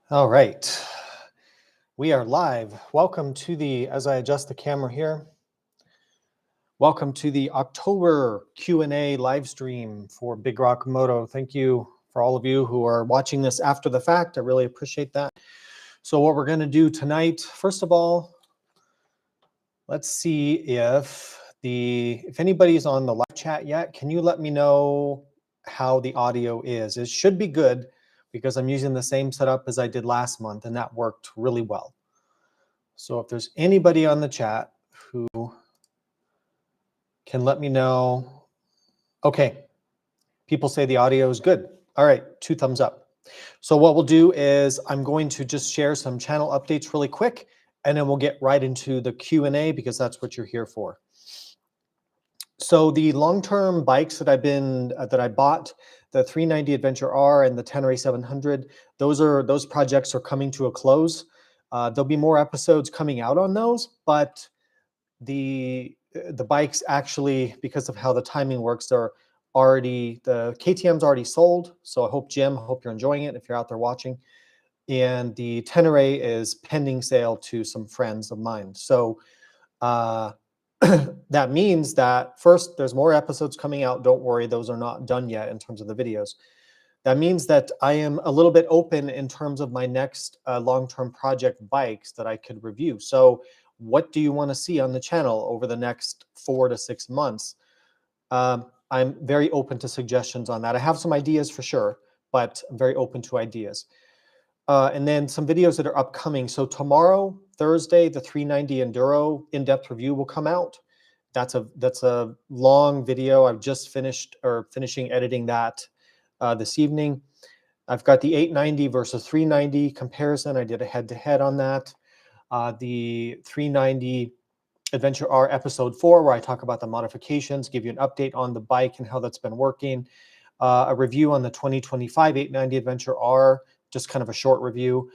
All right, we are live. Welcome to the, as I adjust the camera here, welcome to the October Q&A live stream for Big Rock Moto. Thank you for all of you who are watching this after the fact. I really appreciate that. So what we're going to do tonight, first of all, let's see if anybody's on the live chat yet. Can you let me know how the audio is? It should be good because I'm using the same setup as I did last month, and that worked really well. So if there's anybody on the chat who can let me know. Okay, people say the audio is good. All right, 2 thumbs up. So what we'll do is I'm going to just share some channel updates really quick, and then we'll get right into the Q&A because that's what you're here for. So the long-term bikes that I bought, the 390 Adventure R and the Tenere 700, those projects are coming to a close. There'll be more episodes coming out on those, but the bikes actually, because of how the timing works, the KTM's already sold. So I hope, Jim, you're enjoying it if you're out there watching. And the Tenere is pending sale to some friends of mine. So that means that first, there's more episodes coming out. Don't worry, those are not done yet in terms of the videos. That means that I am a little bit open in terms of my next long-term project bikes that I could review. So what do you want to see on the channel over the next 4 to 6 months? I'm very open to suggestions on that. I have some ideas for sure, but I'm very open to ideas. And then some videos that are upcoming. So tomorrow, Thursday, the 390 Enduro in-depth review will come out. That's a long video. I've just finishing editing that this evening. I've got the 890 versus 390 comparison. I did a head-to-head on that. The 390 Adventure R episode 4, where I talk about the modifications, give you an update on the bike and how that's been working. A review on the 2025 890 Adventure R, just kind of a short review.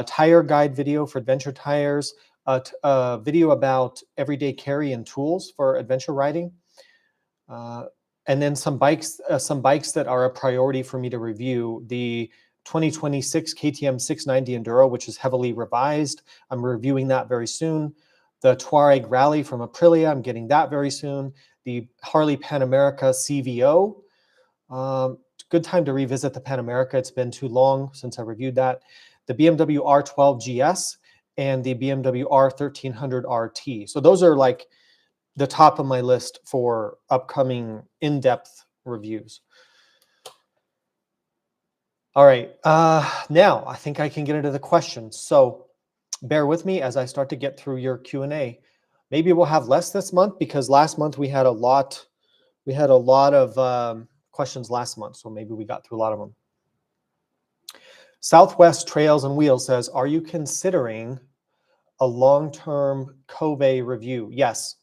Tire guide video for adventure tires. A video about everyday carry and tools for adventure riding. And then some bikes that are a priority for me to review. The 2026 KTM 690 Enduro, which is heavily revised. I'm reviewing that very soon. The Touareg Rally from Aprilia, I'm getting that very soon. The Harley Pan America CVO. Good time to revisit the Pan America. It's been too long since I reviewed that. The BMW R12 GS and the BMW R1300 RT. So those are like the top of my list for upcoming in-depth reviews. All right, now I think I can get into the questions. So bear with me as I start to get through your Q&A. Maybe we'll have less this month because last month we had a lot of questions last month. So maybe we got through a lot of them. Southwest Trails and Wheels says, are you considering a long-term Cove review? Yes.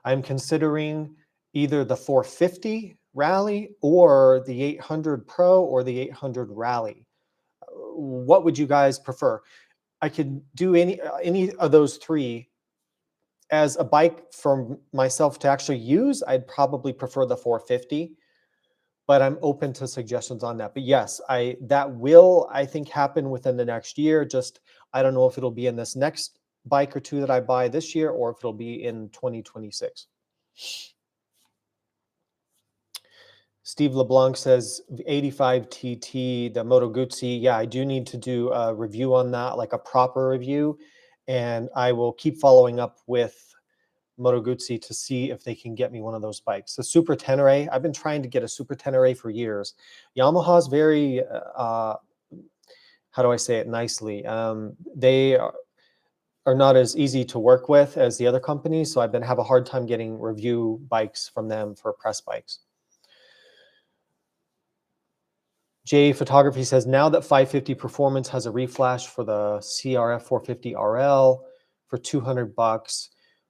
I'm considering either the 450 Rally or the 800 Pro or the 800 Rally. What would you guys prefer? I could do any of those three. As a bike for myself to actually use, I'd probably prefer the 450, but I'm open to suggestions on that. But yes, that will, I think, happen within the next year. Just, I don't know if it'll be in this next bike or two that I buy this year or if it'll be in 2026. Steve LeBlanc says 85 TT, the Moto Guzzi. Yeah, I do need to do a review on that, like a proper review. And I will keep following up with Moto Guzzi to see if they can get me one of those bikes. The Super Tenere, I've been trying to get a Super Tenere for years. Yamaha's very, how do I say it nicely? They are not as easy to work with as the other companies. So I've have a hard time getting review bikes from them for press bikes. J Photography says, now that 550 Performance has a reflash for the CRF 450 RL for $200,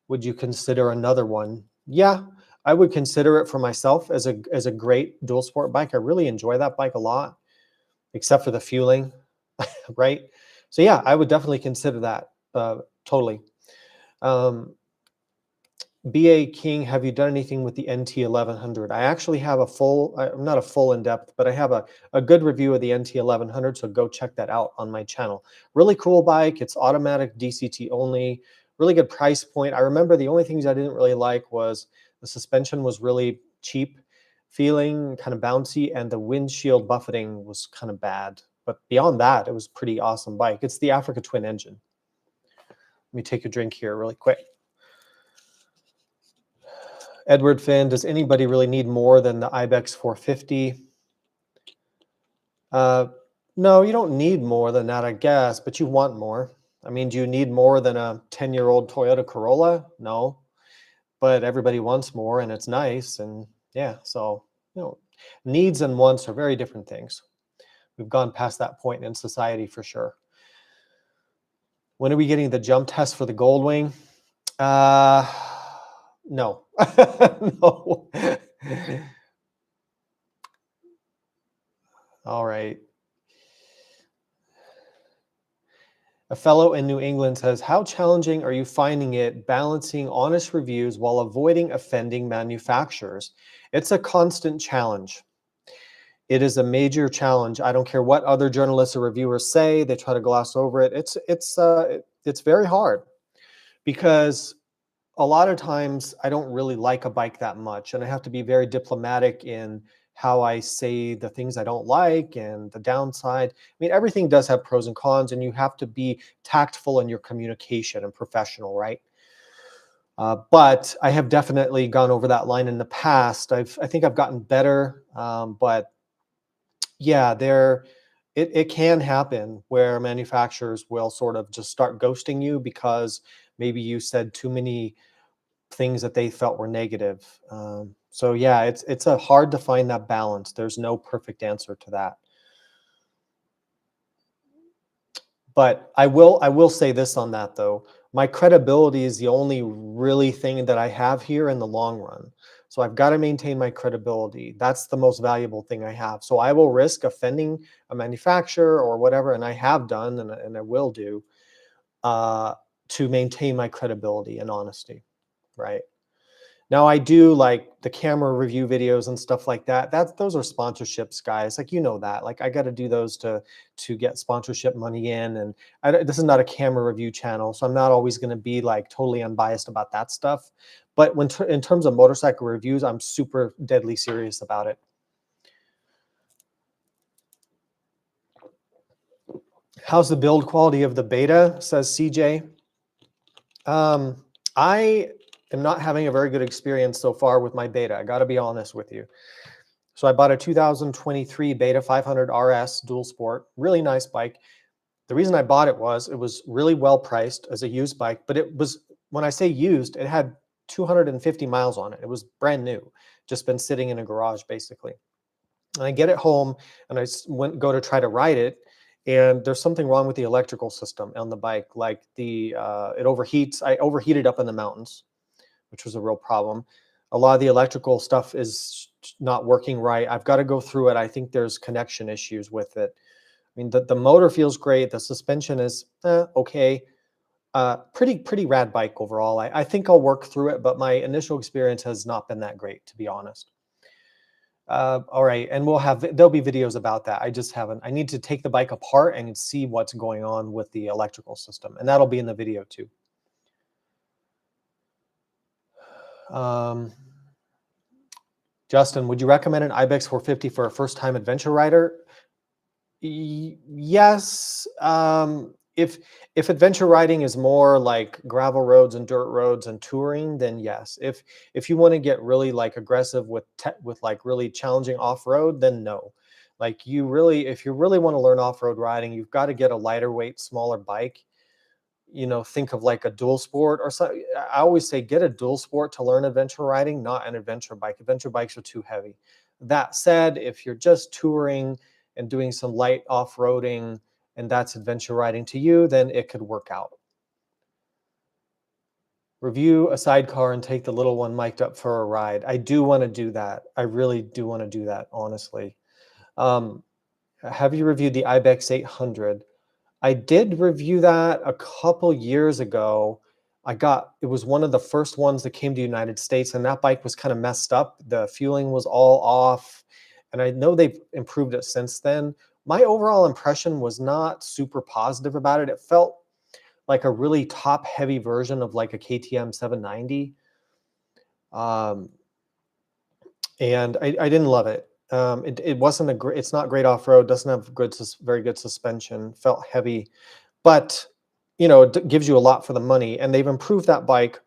would you consider another one? Yeah, I would consider it for myself as a great dual sport bike. I really enjoy that bike a lot, except for the fueling, right? So yeah, I would definitely consider that, totally. BA King, have you done anything with the NT 1100? I actually have a full, not a full in depth, but I have a good review of the NT 1100. So go check that out on my channel. Really cool bike. It's automatic DCT only. Really good price point. I remember the only things I didn't really like was the suspension was really cheap feeling, kind of bouncy, and the windshield buffeting was kind of bad. But beyond that, it was pretty awesome bike. It's the Africa Twin engine. Let me take a drink here really quick. Edward Finn, does anybody really need more than the Ibex 450? No, you don't need more than that, I guess, but you want more. I mean, do you need more than a 10-year-old Toyota Corolla? No, but everybody wants more, and it's nice. And yeah, so, needs and wants are very different things. We've gone past that point in society for sure. When are we getting the jump test for the Goldwing? No. No. All right. A fellow in New England says, how challenging are you finding it balancing honest reviews while avoiding offending manufacturers? It's a constant challenge. It is a major challenge. I don't care what other journalists or reviewers say, they try to gloss over it. It's very hard because a lot of times I don't really like a bike that much, and I have to be very diplomatic in how I say the things I don't like and the downside. I mean, everything does have pros and cons, and you have to be tactful in your communication and professional, right? But I have definitely gone over that line in the past. I think I've gotten better, but yeah, it can happen where manufacturers will sort of just start ghosting you because maybe you said too many things that they felt were negative. So yeah, it's a hard to find that balance. There's no perfect answer to that. But I will say this on that though. My credibility is the only really thing that I have here in the long run. So I've got to maintain my credibility. That's the most valuable thing I have. So I will risk offending a manufacturer or whatever, and I have done, and I will do, to maintain my credibility and honesty, right? Now I do like the camera review videos and stuff like that. Those are sponsorships, guys. Like, that. Like, I got to do those to get sponsorship money in. And this is not a camera review channel, so I'm not always going to be like totally unbiased about that stuff. But in terms of motorcycle reviews, I'm super deadly serious about it. How's the build quality of the Beta? Says CJ. I am not having a very good experience so far with my Beta. I got to be honest with you. So I bought a 2023 Beta 500 RS Dual Sport, really nice bike. The reason I bought it was really well priced as a used bike, but it was, when I say used, it had 250 miles on it. It was brand new, just been sitting in a garage basically. And I get it home and I go to try to ride it, and there's something wrong with the electrical system on the bike. Like it overheats. I overheated up in the mountains, which was a real problem. A lot of the electrical stuff is not working right. I've got to go through it. I think there's connection issues with it. I mean, the motor feels great. The suspension is okay. Pretty rad bike overall. I think I'll work through it, but my initial experience has not been that great, to be honest. All right, and there'll be videos about that. I just haven't. I need to take the bike apart and see what's going on with the electrical system, and that'll be in the video too. Justin, would you recommend an Ibex 450 for a first-time adventure rider? Yes. If adventure riding is more like gravel roads and dirt roads and touring, then yes. If you want to get really like aggressive with like really challenging off-road, then no. Like if you really want to learn off-road riding, you've got to get a lighter weight, smaller bike. Think of like a dual sport or something. I always say get a dual sport to learn adventure riding, not an adventure bike. Adventure bikes are too heavy. That said, if you're just touring and doing some light off-roading and that's adventure riding to you, then it could work out. Review a sidecar and take the little one mic'd up for a ride. I do want to do that. I really do want to do that, honestly. Have you reviewed the Ibex 800? I did review that a couple years ago. it was one of the first ones that came to the United States, and that bike was kind of messed up. The fueling was all off, and I know they've improved it since then. My overall impression was not super positive about it. It felt like a really top heavy version of like a KTM 790. Um, and I didn't love it. It wasn't a great, it's not great off-road, doesn't have very good suspension, felt heavy, but it gives you a lot for the money, and they've improved that bike.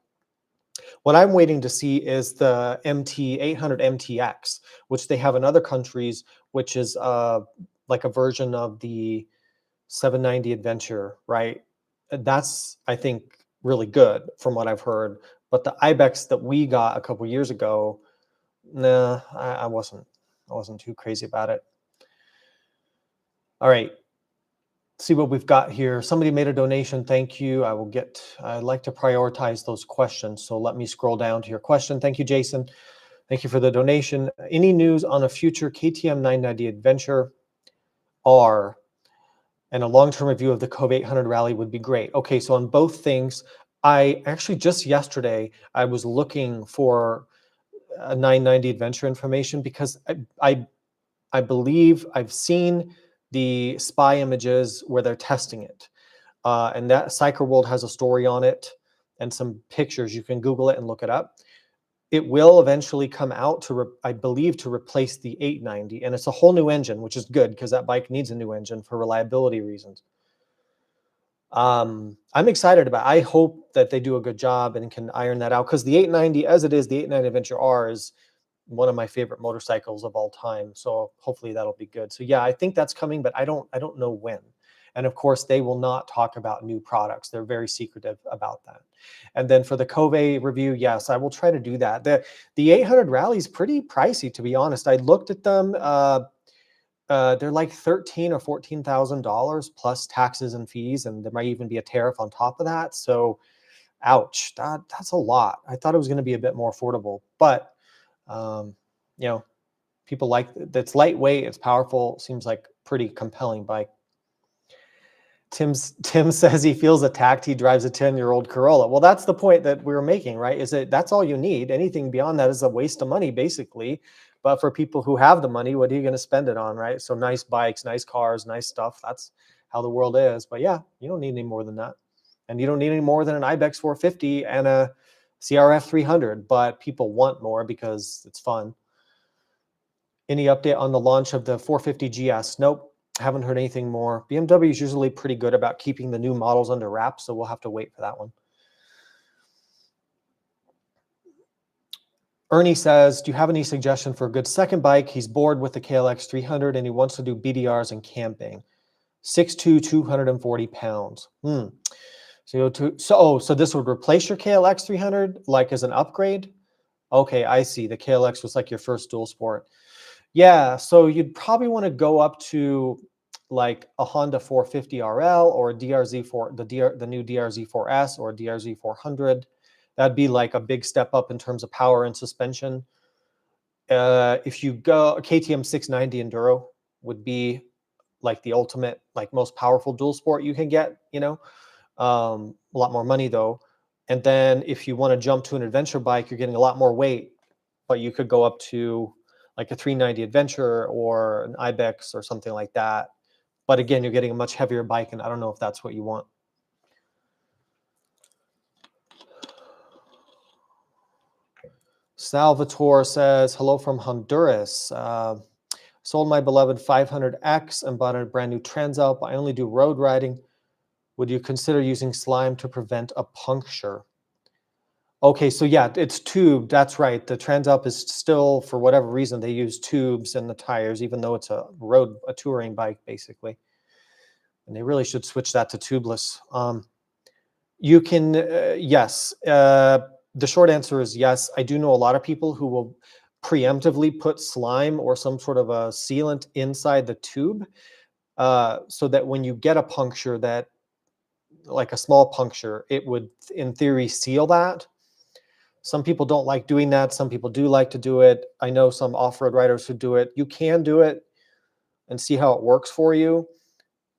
What I'm waiting to see is the MT 800 MTX, which they have in other countries, which is like a version of the 790 Adventure, right? That's, I think, really good from what I've heard. But the Ibex that we got a couple years ago, nah, I wasn't too crazy about it. All right. See what we've got here. Somebody made a donation. Thank you. I'd like to prioritize those questions. So let me scroll down to your question. Thank you, Jason. Thank you for the donation. Any news on a future KTM 990 Adventure R and a long-term review of the Cove 800 Rally would be great. Okay, so on both things, I actually just yesterday, I was looking for a 990 Adventure information because I believe I've seen the spy images where they're testing it. And that Cycle World has a story on it and some pictures. You can Google it and look it up. It will eventually come out I believe, to replace the 890. And it's a whole new engine, which is good because that bike needs a new engine for reliability reasons. I'm excited about it. I hope that they do a good job and can iron that out, because the 890, as it is, the 890 Adventure R is one of my favorite motorcycles of all time. So hopefully that'll be good. So yeah, I think that's coming, but I don't know when. And of course, they will not talk about new products. They're very secretive about that. And then for the Cove review, yes, I will try to do that. The 800 Rally is pretty pricey, to be honest. I looked at them. They're like $13,000 or $14,000 plus taxes and fees, and there might even be a tariff on top of that. So, ouch, that's a lot. I thought it was going to be a bit more affordable, but um, people like that's lightweight, it's powerful, seems like pretty compelling bike. Tim says he feels attacked. He drives a 10-year-old Corolla. Well, that's the point that we were making, right? That's all you need. Anything beyond that is a waste of money, basically. But for people who have the money, what are you going to spend it on, right? So nice bikes, nice cars, nice stuff. That's how the world is. But yeah, you don't need any more than that. And you don't need any more than an Ibex 450 and a CRF 300. But people want more because it's fun. Any update on the launch of the 450 GS? Nope. Haven't heard anything more. BMW is usually pretty good about keeping the new models under wraps, so we'll have to wait for that one. Ernie says, do you have any suggestion for a good second bike? He's bored with the KLX 300 and he wants to do BDRs and camping. 6'2", 240 pounds. So this would replace your KLX 300, like as an upgrade? Okay, I see. The KLX was like your first dual sport. Yeah, so you'd probably want to go up to like a Honda 450 RL or a DRZ4, the new DRZ4S or DRZ 400. That'd be like a big step up in terms of power and suspension. If you go, a KTM 690 Enduro would be like the ultimate, like most powerful dual sport you can get, a lot more money though. And then if you want to jump to an adventure bike, you're getting a lot more weight, but you could go up to like a 390 Adventure or an Ibex or something like that. But again, you're getting a much heavier bike, and I don't know if that's what you want. Salvatore says, hello from Honduras. Sold my beloved 500X and bought a brand new Transalp. I only do road riding. Would you consider using slime to prevent a puncture? Okay, so yeah, it's tubed. That's right. The Transalp is still, for whatever reason, they use tubes in the tires, even though it's a touring bike, basically. And they really should switch that to tubeless. You can, yes. The short answer is yes. I do know a lot of people who will preemptively put slime or some sort of a sealant inside the tube, so that when you get a puncture, that like a small puncture, it would, in theory, seal that. Some people don't like doing that. Some people do like to do it. I know some off-road riders who do it. You can do it and see how it works for you.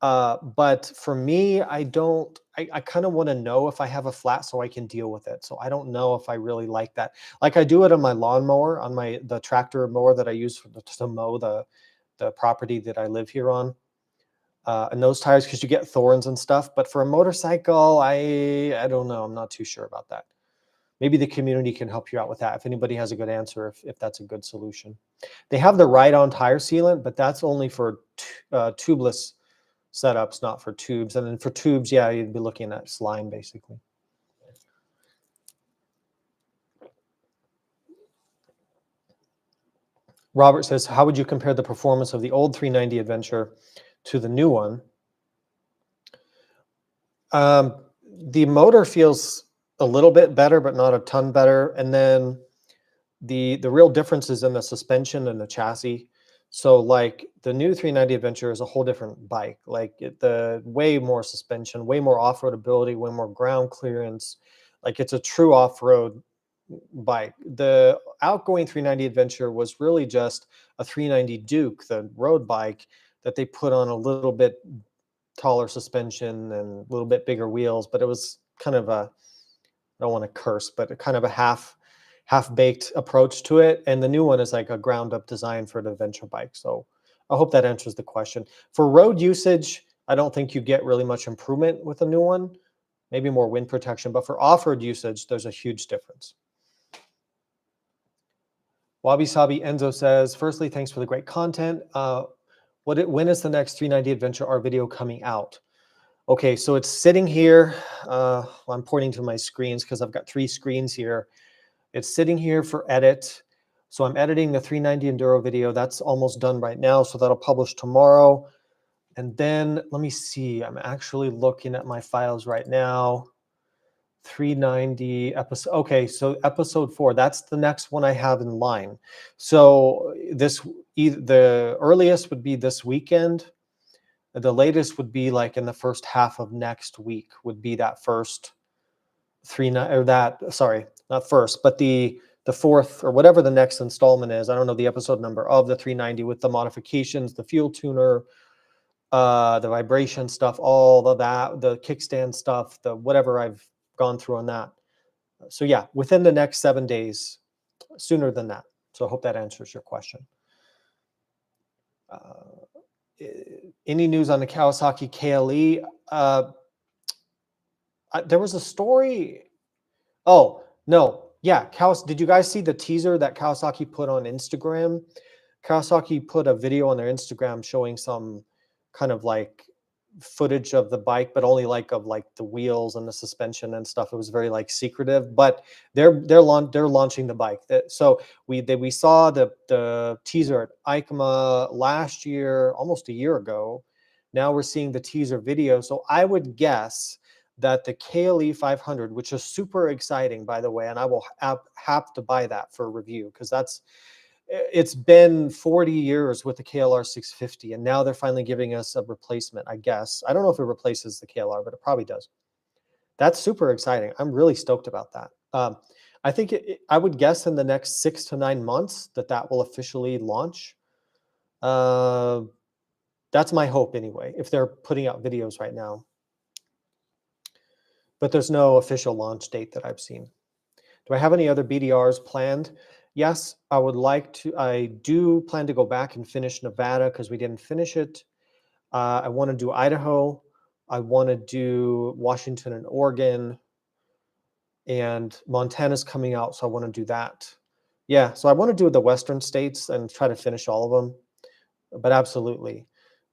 But for me, I don't. I kind of want to know if I have a flat so I can deal with it. So I don't know if I really like that. Like I do it on my lawnmower, on the tractor mower that I use to mow the property that I live here on. And those tires, because you get thorns and stuff. But for a motorcycle, I don't know. I'm not too sure about that. Maybe the community can help you out with that. If anybody has a good answer, if that's a good solution. They have the ride-on tire sealant, but that's only for tubeless setups, not for tubes. And then for tubes, yeah, you'd be looking at slime basically. Robert says, how would you compare the performance of the old 390 Adventure to the new one? The motor feels a little bit better, but not a ton better. And then the real difference is in the suspension and the chassis. So like the new 390 Adventure is a whole different bike. Like the way more suspension, way more off-road ability, way more ground clearance. Like it's a true off-road bike. The outgoing 390 Adventure was really just a 390 Duke, the road bike that they put on a little bit taller suspension and a little bit bigger wheels, but it was kind of a, I don't want to curse, but a kind of a half-baked approach to it. And the new one is like a ground-up design for an adventure bike. So I hope that answers the question. For road usage, I don't think you get really much improvement with a new one, maybe more wind protection, but for off-road usage, there's a huge difference. Wabi Sabi Enzo says, firstly, thanks for the great content. When is the next 390 Adventure R video coming out? Okay, so it's sitting here. I'm pointing to my screens because I've got 3 screens here. It's sitting here for edit. So I'm editing the 390 Enduro video. That's almost done right now. So that'll publish tomorrow. And then let me see. I'm actually looking at my files right now. 390 episode. Okay, so episode 4. That's the next one I have in line. So the earliest would be this weekend. The latest would be like in the first half of next week would be that first sorry, not first, but the fourth or whatever the next installment is. I don't know the episode number of the 390 with the modifications, the fuel tuner, the vibration stuff, all of that, the kickstand stuff, the whatever I've gone through on that. So yeah, within the next 7 days, sooner than that. So I hope that answers your question. Any news on the Kawasaki KLE? There was a story. Oh, no. Yeah, did you guys see the teaser that Kawasaki put on Instagram? Kawasaki put a video on their Instagram showing some kind of like footage of the bike, but only like of like the wheels and the suspension and stuff. It was very like secretive, but they're launching the bike. So we saw the teaser at EICMA last year, almost a year ago. Now we're seeing the teaser video. So I would guess that the KLE 500, which is super exciting, by the way, and I will have to buy that for review because it's been 40 years with the KLR 650, and now they're finally giving us a replacement, I guess. I don't know if it replaces the KLR, but it probably does. That's super exciting. I'm really stoked about that. I think I would guess in the next 6 to 9 months that will officially launch. That's my hope anyway, if they're putting out videos right now. But there's no official launch date that I've seen. Do I have any other BDRs planned? Yes, I do plan to go back and finish Nevada because we didn't finish it. I want to do Idaho. I want to do Washington and Oregon. And Montana's coming out, so I want to do that. Yeah, so I want to do the Western states and try to finish all of them. But absolutely.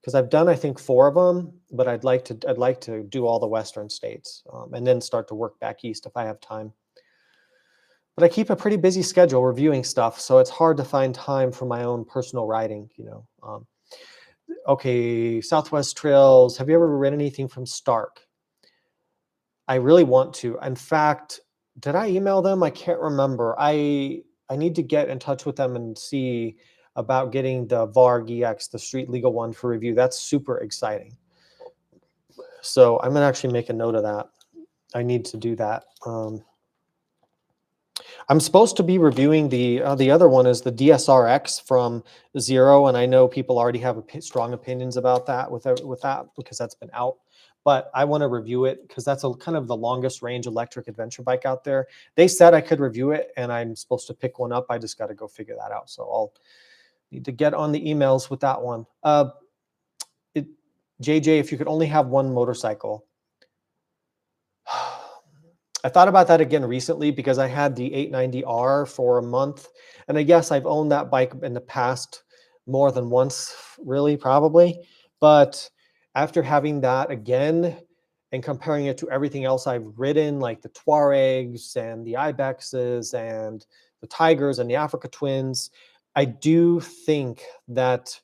Because I've done, I think, 4 of them, but I'd like to do all the Western states and then start to work back east if I have time. But I keep a pretty busy schedule reviewing stuff, so it's hard to find time for my own personal writing, Okay, Southwest Trails. Have you ever read anything from Stark? I really want to. In fact, did I email them? I can't remember. I need to get in touch with them and see about getting the Varg EX, the street legal one, for review. That's super exciting. So I'm gonna actually make a note of that. I need to do that. I'm supposed to be reviewing the other one is the DSRX from Zero, and I know people already have strong opinions about that with that because that's been out. But I want to review it because that's a kind of the longest range electric adventure bike out there. They said I could review it, and I'm supposed to pick one up. I just got to go figure that out. So I'll need to get on the emails with that one. It, JJ, if you could only have one motorcycle. I thought about that again recently because I had the 890R for a month. And I guess I've owned that bike in the past more than once, really, probably. But after having that again and comparing it to everything else I've ridden, like the Tuaregs and the Ibexes and the Tigers and the Africa Twins, I do think that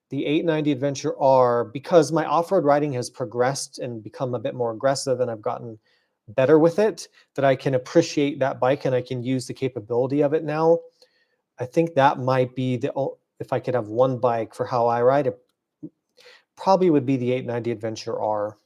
the 890 Adventure R, because my off-road riding has progressed and become a bit more aggressive and I've gotten better with it, that I can appreciate that bike and I can use the capability of it now. I think that might be if I could have one bike for how I ride, it probably would be the 890 Adventure R.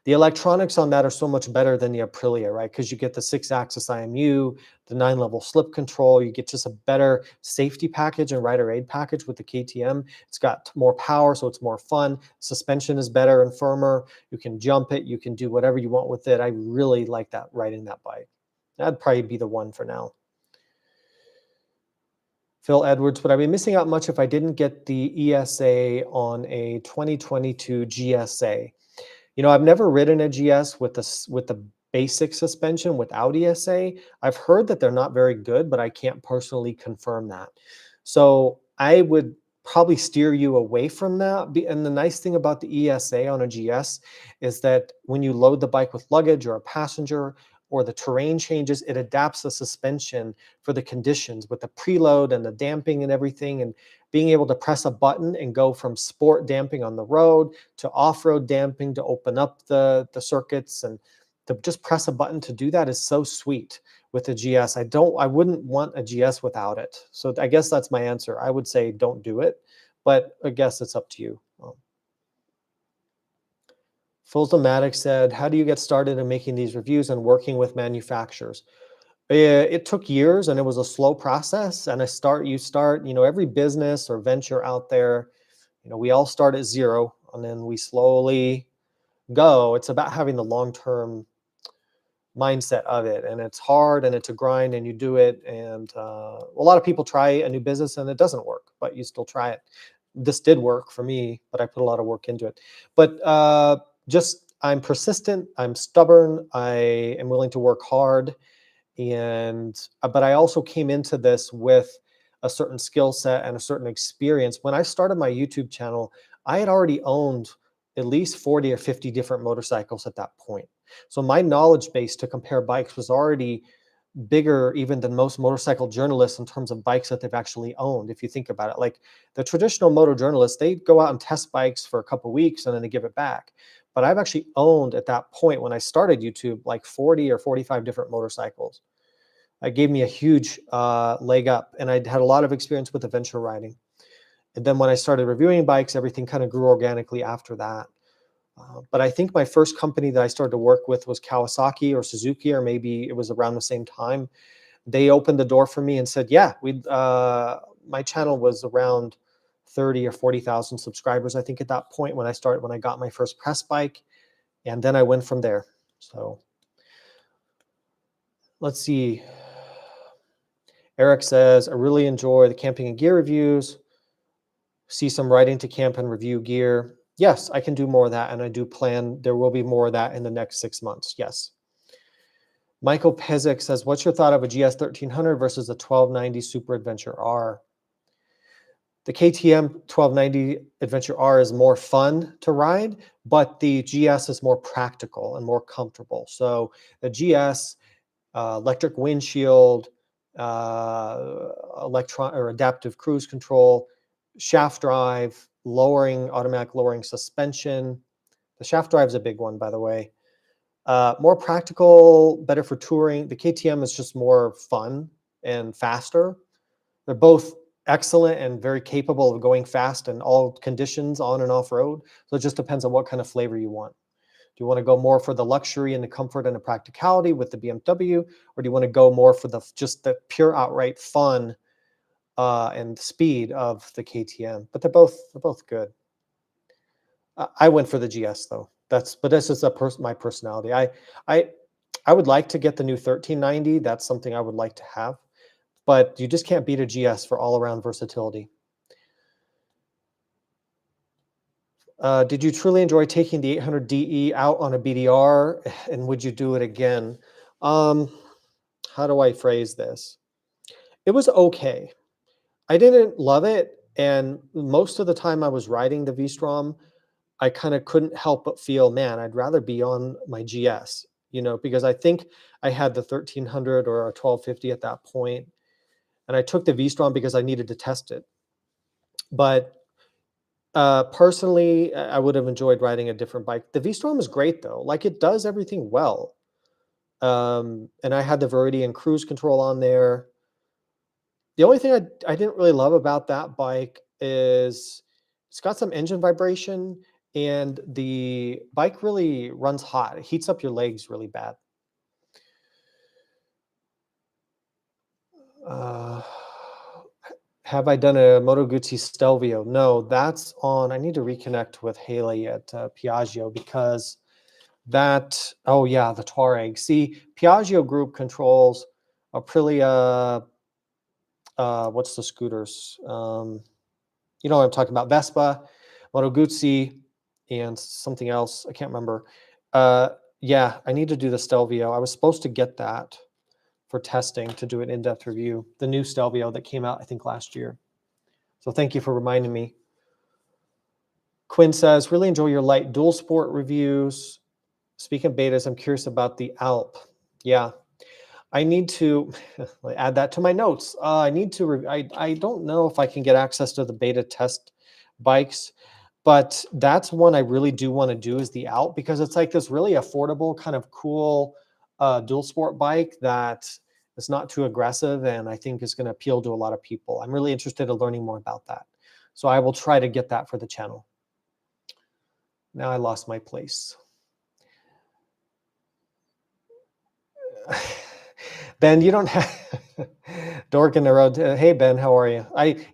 The electronics on that are so much better than the Aprilia, right? Because you get the 6-axis IMU, the 9-level slip control, you get just a better safety package and rider aid package with the KTM. It's got more power, so it's more fun. Suspension is better and firmer. You can jump it, you can do whatever you want with it. I really like that, riding that bike. That'd probably be the one for now. Phil Edwards, would I be missing out much if I didn't get the ESA on a 2022 GSA? You know, I've never ridden a GS with the basic suspension without ESA. I've heard that they're not very good, but I can't personally confirm that. So I would probably steer you away from that. And the nice thing about the ESA on a GS is that when you load the bike with luggage or a passenger or the terrain changes, it adapts the suspension for the conditions with the preload and the damping and everything. And being able to press a button and go from sport damping on the road to off-road damping to open up the circuits, and to just press a button to do that is so sweet with the GS. I wouldn't want a GS without it. So I guess that's my answer. I would say don't do it, but I guess it's up to you. Fullsomatic said, how do you get started in making these reviews and working with manufacturers? It took years and it was a slow process. And you start, every business or venture out there, we all start at zero and then we slowly go. It's about having the long-term mindset of it. And it's hard and it's a grind and you do it. And a lot of people try a new business and it doesn't work, but you still try it. This did work for me, but I put a lot of work into it. But I'm persistent, I'm stubborn, I am willing to work hard. But I also came into this with a certain skill set and a certain experience. When I started my YouTube channel, I had already owned at least 40 or 50 different motorcycles at that point. So my knowledge base to compare bikes was already bigger even than most motorcycle journalists in terms of bikes that they've actually owned. If you think about it, like the traditional moto journalists, they go out and test bikes for a couple of weeks and then they give it back. But I've actually owned at that point when I started YouTube, like 40 or 45 different motorcycles. It gave me a huge leg up, and I'd had a lot of experience with adventure riding. And then when I started reviewing bikes, everything kind of grew organically after that. But I think my first company that I started to work with was Kawasaki or Suzuki, or maybe it was around the same time. They opened the door for me and said, yeah, my channel was around 30 or 40,000 subscribers, I think, at that point when I got my first press bike. And then I went from there. So let's see. Eric says, I really enjoy the camping and gear reviews. See some riding to camp and review gear. Yes, I can do more of that, and I do plan there will be more of that in the next 6 months. Yes. Michael Pezik says, what's your thought of a GS 1300 versus a 1290 Super Adventure R? The KTM 1290 Adventure R is more fun to ride, but the GS is more practical and more comfortable. So the GS, electric windshield, adaptive cruise control, shaft drive, automatic lowering suspension. The shaft drive is a big one, by the way. More practical, better for touring. The KTM is just more fun and faster. They're both excellent and very capable of going fast in all conditions, on and off road. So it just depends on what kind of flavor you want. you want to go more for the luxury and the comfort and the practicality with the BMW, or do you want to go more for just the pure outright fun and speed of the KTM? But they're both good. I went for the GS though. But that's just my personality. I would like to get the new 1390. That's something I would like to have, but you just can't beat a GS for all around versatility. Did you truly enjoy taking the 800 DE out on a BDR, and would you do it again? How do I phrase this? It was okay. I didn't love it, and most of the time I was riding the V-Strom, I kind of couldn't help but feel, man, I'd rather be on my GS, because I think I had the 1300 or a 1250 at that point, and I took the V-Strom because I needed to test it. But personally, I would have enjoyed riding a different bike. The V-Strom is great though. Like, it does everything well. And I had the Viridian cruise control on there. The only thing I didn't really love about that bike is it's got some engine vibration, and the bike really runs hot. It heats up your legs really bad. Have I done a Moto Guzzi Stelvio? No, that's on. I need to reconnect with Haley at Piaggio, because oh yeah, the Touareg. See, Piaggio Group controls Aprilia, what's the scooters? You know what I'm talking about, Vespa, Moto Guzzi, and something else. I can't remember. Yeah, I need to do the Stelvio. I was supposed to get that for testing to do an in-depth review. The new Stelvio that came out, I think, last year. So thank you for reminding me. Quinn says, really enjoy your light dual sport reviews. Speaking of betas, I'm curious about the Alp. Yeah, I need to add that to my notes. I need to, I don't know if I can get access to the beta test bikes, but that's one I really do want to do, is the Alp, because it's like this really affordable, kind of cool dual sport bike that is not too aggressive, and I think is going to appeal to a lot of people. I'm really interested in learning more about that. So I will try to get that for the channel. Now I lost my place. Ben, you don't have Dork in the road. Hey, Ben, how are you?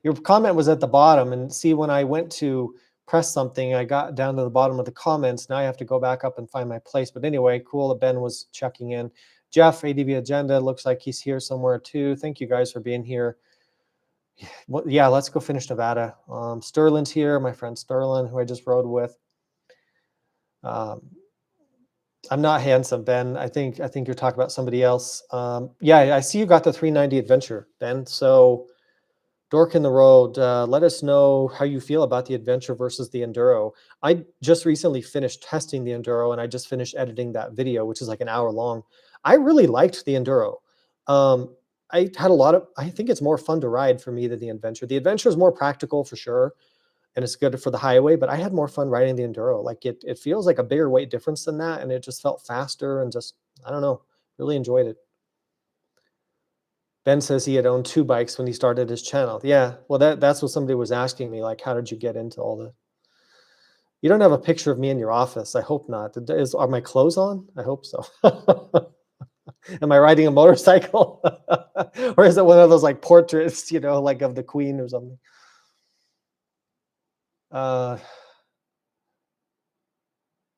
Your comment was at the bottom, and see, when I went to press something, I got down to the bottom of the comments. Now I have to go back up and find my place. But anyway, cool that Ben was checking in. Jeff, ADV Agenda, looks like he's here somewhere too. Thank you guys for being here. Well, yeah, let's go finish Nevada. Sterling's here, my friend Sterling, who I just rode with. I'm not handsome, Ben. I think you're talking about somebody else. Yeah, I see you got the 390 Adventure, Ben. So Dork in the road, let us know how you feel about the Adventure versus the Enduro. I just recently finished testing the Enduro, and I just finished editing that video, which is like an hour long. I really liked the Enduro. I had I think it's more fun to ride for me than the Adventure. The Adventure is more practical for sure, and it's good for the highway, but I had more fun riding the Enduro. Like, it feels like a bigger weight difference than that, and it just felt faster, and just, I don't know, really enjoyed it. Ben says he had owned 2 bikes when he started his channel. Yeah, well, that's what somebody was asking me, like, how did you get into all the... You don't have a picture of me in your office. I hope not. Are my clothes on? I hope so. Am I riding a motorcycle? Or is it one of those like portraits, like of the Queen or something?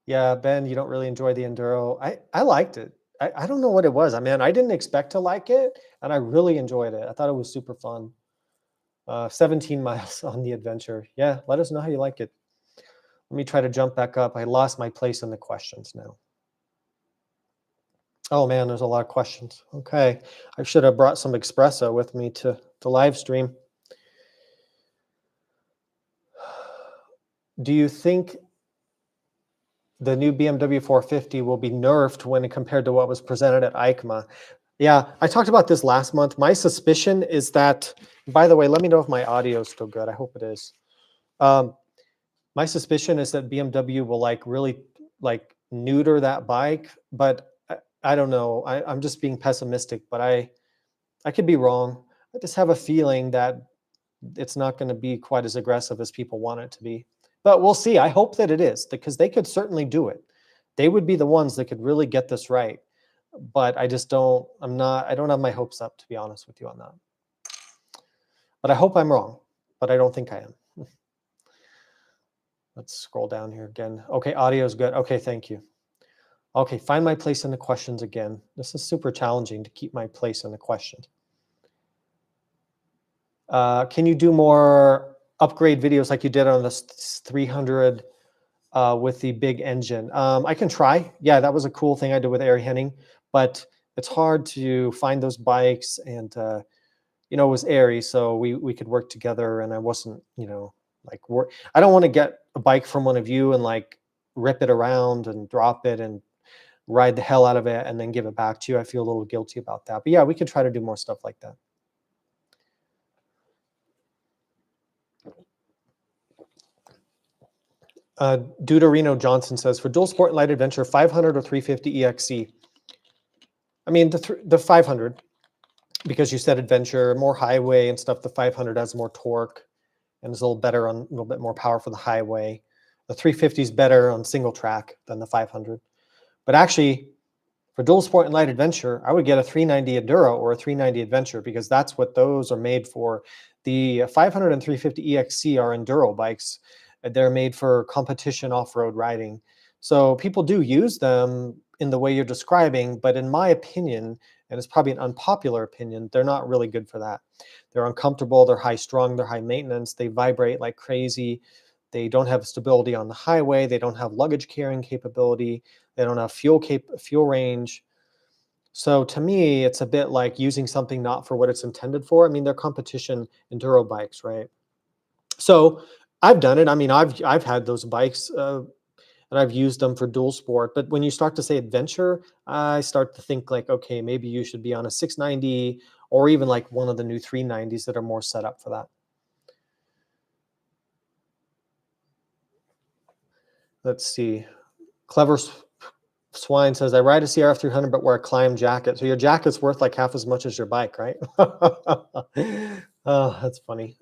Yeah, Ben, you don't really enjoy the Enduro. I liked it. I don't know what it was. I mean, I didn't expect to like it, and I really enjoyed it. I thought it was super fun. 17 miles on the Adventure. Yeah, let us know how you like it. Let me try to jump back up. I lost my place in the questions now. Oh man, there's a lot of questions. Okay, I should have brought some espresso with me to live stream. Do you think the new BMW 450 will be nerfed when compared to what was presented at EICMA? Yeah, I talked about this last month. My suspicion is that, by the way, let me know if my audio is still good. I hope it is. My suspicion is that BMW will really neuter that bike, but I don't know. I'm just being pessimistic, but I could be wrong. I just have a feeling that it's not going to be quite as aggressive as people want it to be. But we'll see. I hope that it is, because they could certainly do it. They would be the ones that could really get this right. But I just don't, I don't have my hopes up, to be honest with you on that. But I hope I'm wrong, but I don't think I am. Let's scroll down here again. Okay, audio is good. Okay, thank you. Okay, find my place in the questions again. This is super challenging to keep my place in the questions. Can you do more upgrade videos like you did on this 300 with the big engine? I can try. Yeah, that was a cool thing I did with Ari Henning, but it's hard to find those bikes, and you know, it was Ari, so we could work together, and I wasn't, you know, like I don't want to get a bike from one of you and like rip it around and drop it and ride the hell out of it and then give it back to you. I feel a little guilty about that. But yeah, we could try to do more stuff like that. Deuterino Johnson says, for dual sport and light adventure, 500 or 350 EXC? I mean, the 500, because you said adventure, more highway and stuff. The 500 has more torque and is a little better on, a little bit more power for the highway. The 350 is better on single track than the 500. But actually, for dual sport and light adventure, I would get a 390 Enduro or a 390 Adventure, because that's what those are made for. The 500 and 350 EXC are Enduro bikes. They're made for competition off-road riding. So people do use them in the way you're describing, but in my opinion, and it's probably an unpopular opinion, they're not really good for that. They're uncomfortable, they're high strung, they're high maintenance, they vibrate like crazy. They don't have stability on the highway, they don't have luggage carrying capability, they don't have fuel range. So to me, it's a bit like using something not for what it's intended for. I mean, they're competition enduro bikes, right? So I've done it. I mean, I've had those bikes and I've used them for dual sport. But when you start to say adventure, I start to think like, okay, maybe you should be on a 690 or even like one of the new 390s that are more set up for that. Let's see. Clever Swine says, I ride a CRF 300 but wear a Climb jacket. So your jacket's worth like half as much as your bike, right? Oh, that's funny.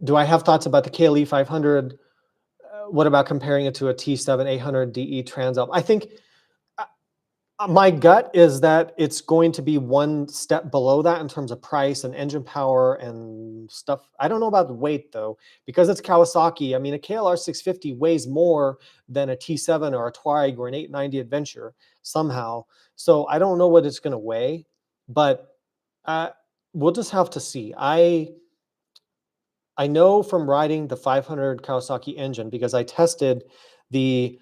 Do I have thoughts about the KLE 500? What about comparing it to a T7 800 DE Transalp? I think my gut is that it's going to be one step below that in terms of price and engine power and stuff. I don't know about the weight though, because it's Kawasaki. I mean, a KLR 650 weighs more than a T7 or a Touareg or an 890 Adventure somehow. So I don't know what it's going to weigh, but we'll just have to see. I know from riding the 500 Kawasaki engine, because I tested the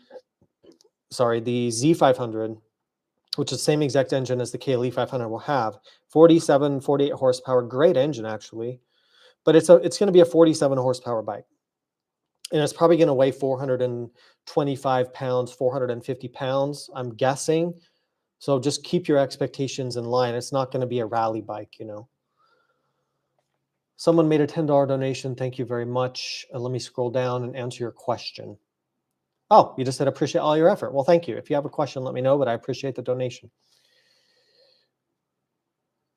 Z500, which is the same exact engine as the KLE 500 will have. 47, 48 horsepower, great engine actually, but it's going to be a 47 horsepower bike. And it's probably going to weigh 425 pounds, 450 pounds, I'm guessing. So just keep your expectations in line. It's not going to be a rally bike, you know. Someone made a $10 donation. Thank you very much. Let me scroll down and answer your question. Oh, you just said appreciate all your effort. Well, thank you. If you have a question, let me know, but I appreciate the donation.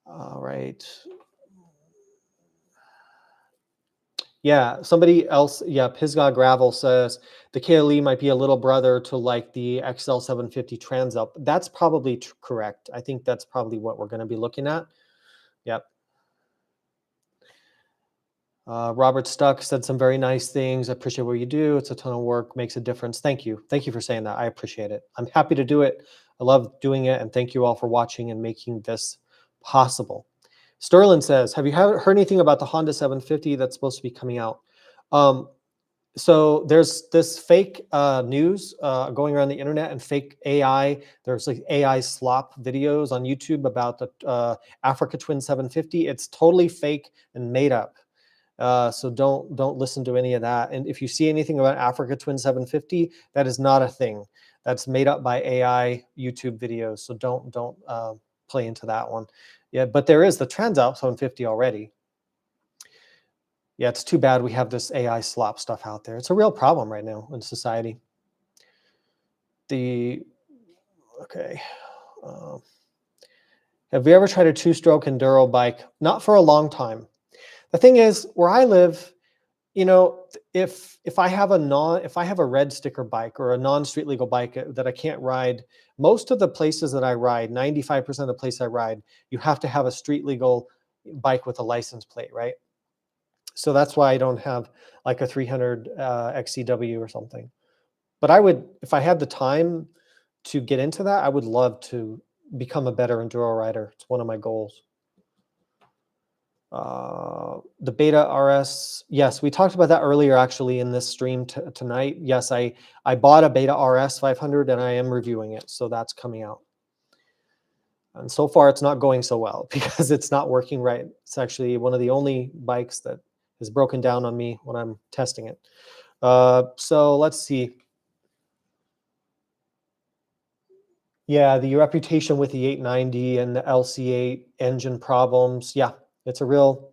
All right. Yeah, somebody else, yeah, Pisgah Gravel says the KLE might be a little brother to like the XL 750 Transalp. That's probably correct. I think that's probably what we're going to be looking at. Yep. Robert Stuck said some very nice things. I appreciate what you do. It's a ton of work, makes a difference. Thank you. Thank you for saying that. I appreciate it. I'm happy to do it. I love doing it. And thank you all for watching and making this possible. Sterling says, have you heard anything about the Honda 750 that's supposed to be coming out? So there's this fake news going around the internet and fake AI. There's like AI slop videos on YouTube about the Africa Twin 750. It's totally fake and made up. So don't listen to any of that. And if you see anything about Africa Twin 750, that is not a thing. That's made up by AI YouTube videos. So don't play into that one. Yeah, but there is the Transalp 750 already. Yeah, it's too bad we have this AI slop stuff out there. It's a real problem right now in society. Okay. Have you ever tried a two-stroke enduro bike? Not for a long time. The thing is, where I live, You know, if I have a red sticker bike or a non-street legal bike that I can't ride, most of the places that I ride, 95% of the place I ride, you have to have a street legal bike with a license plate, right? So that's why I don't have like a 300 XCW or something. But I would, if I had the time to get into that, I would love to become a better enduro rider. It's one of my goals. The Beta RS, yes, we talked about that earlier actually in this stream tonight. Yes, I bought a Beta RS 500 and I am reviewing it, so that's coming out. And so far it's not going so well because it's not working right. It's actually one of the only bikes that is broken down on me when I'm testing it. So let's see. Yeah, the reputation with the 890 and the LC8 engine problems. Yeah, it's a real,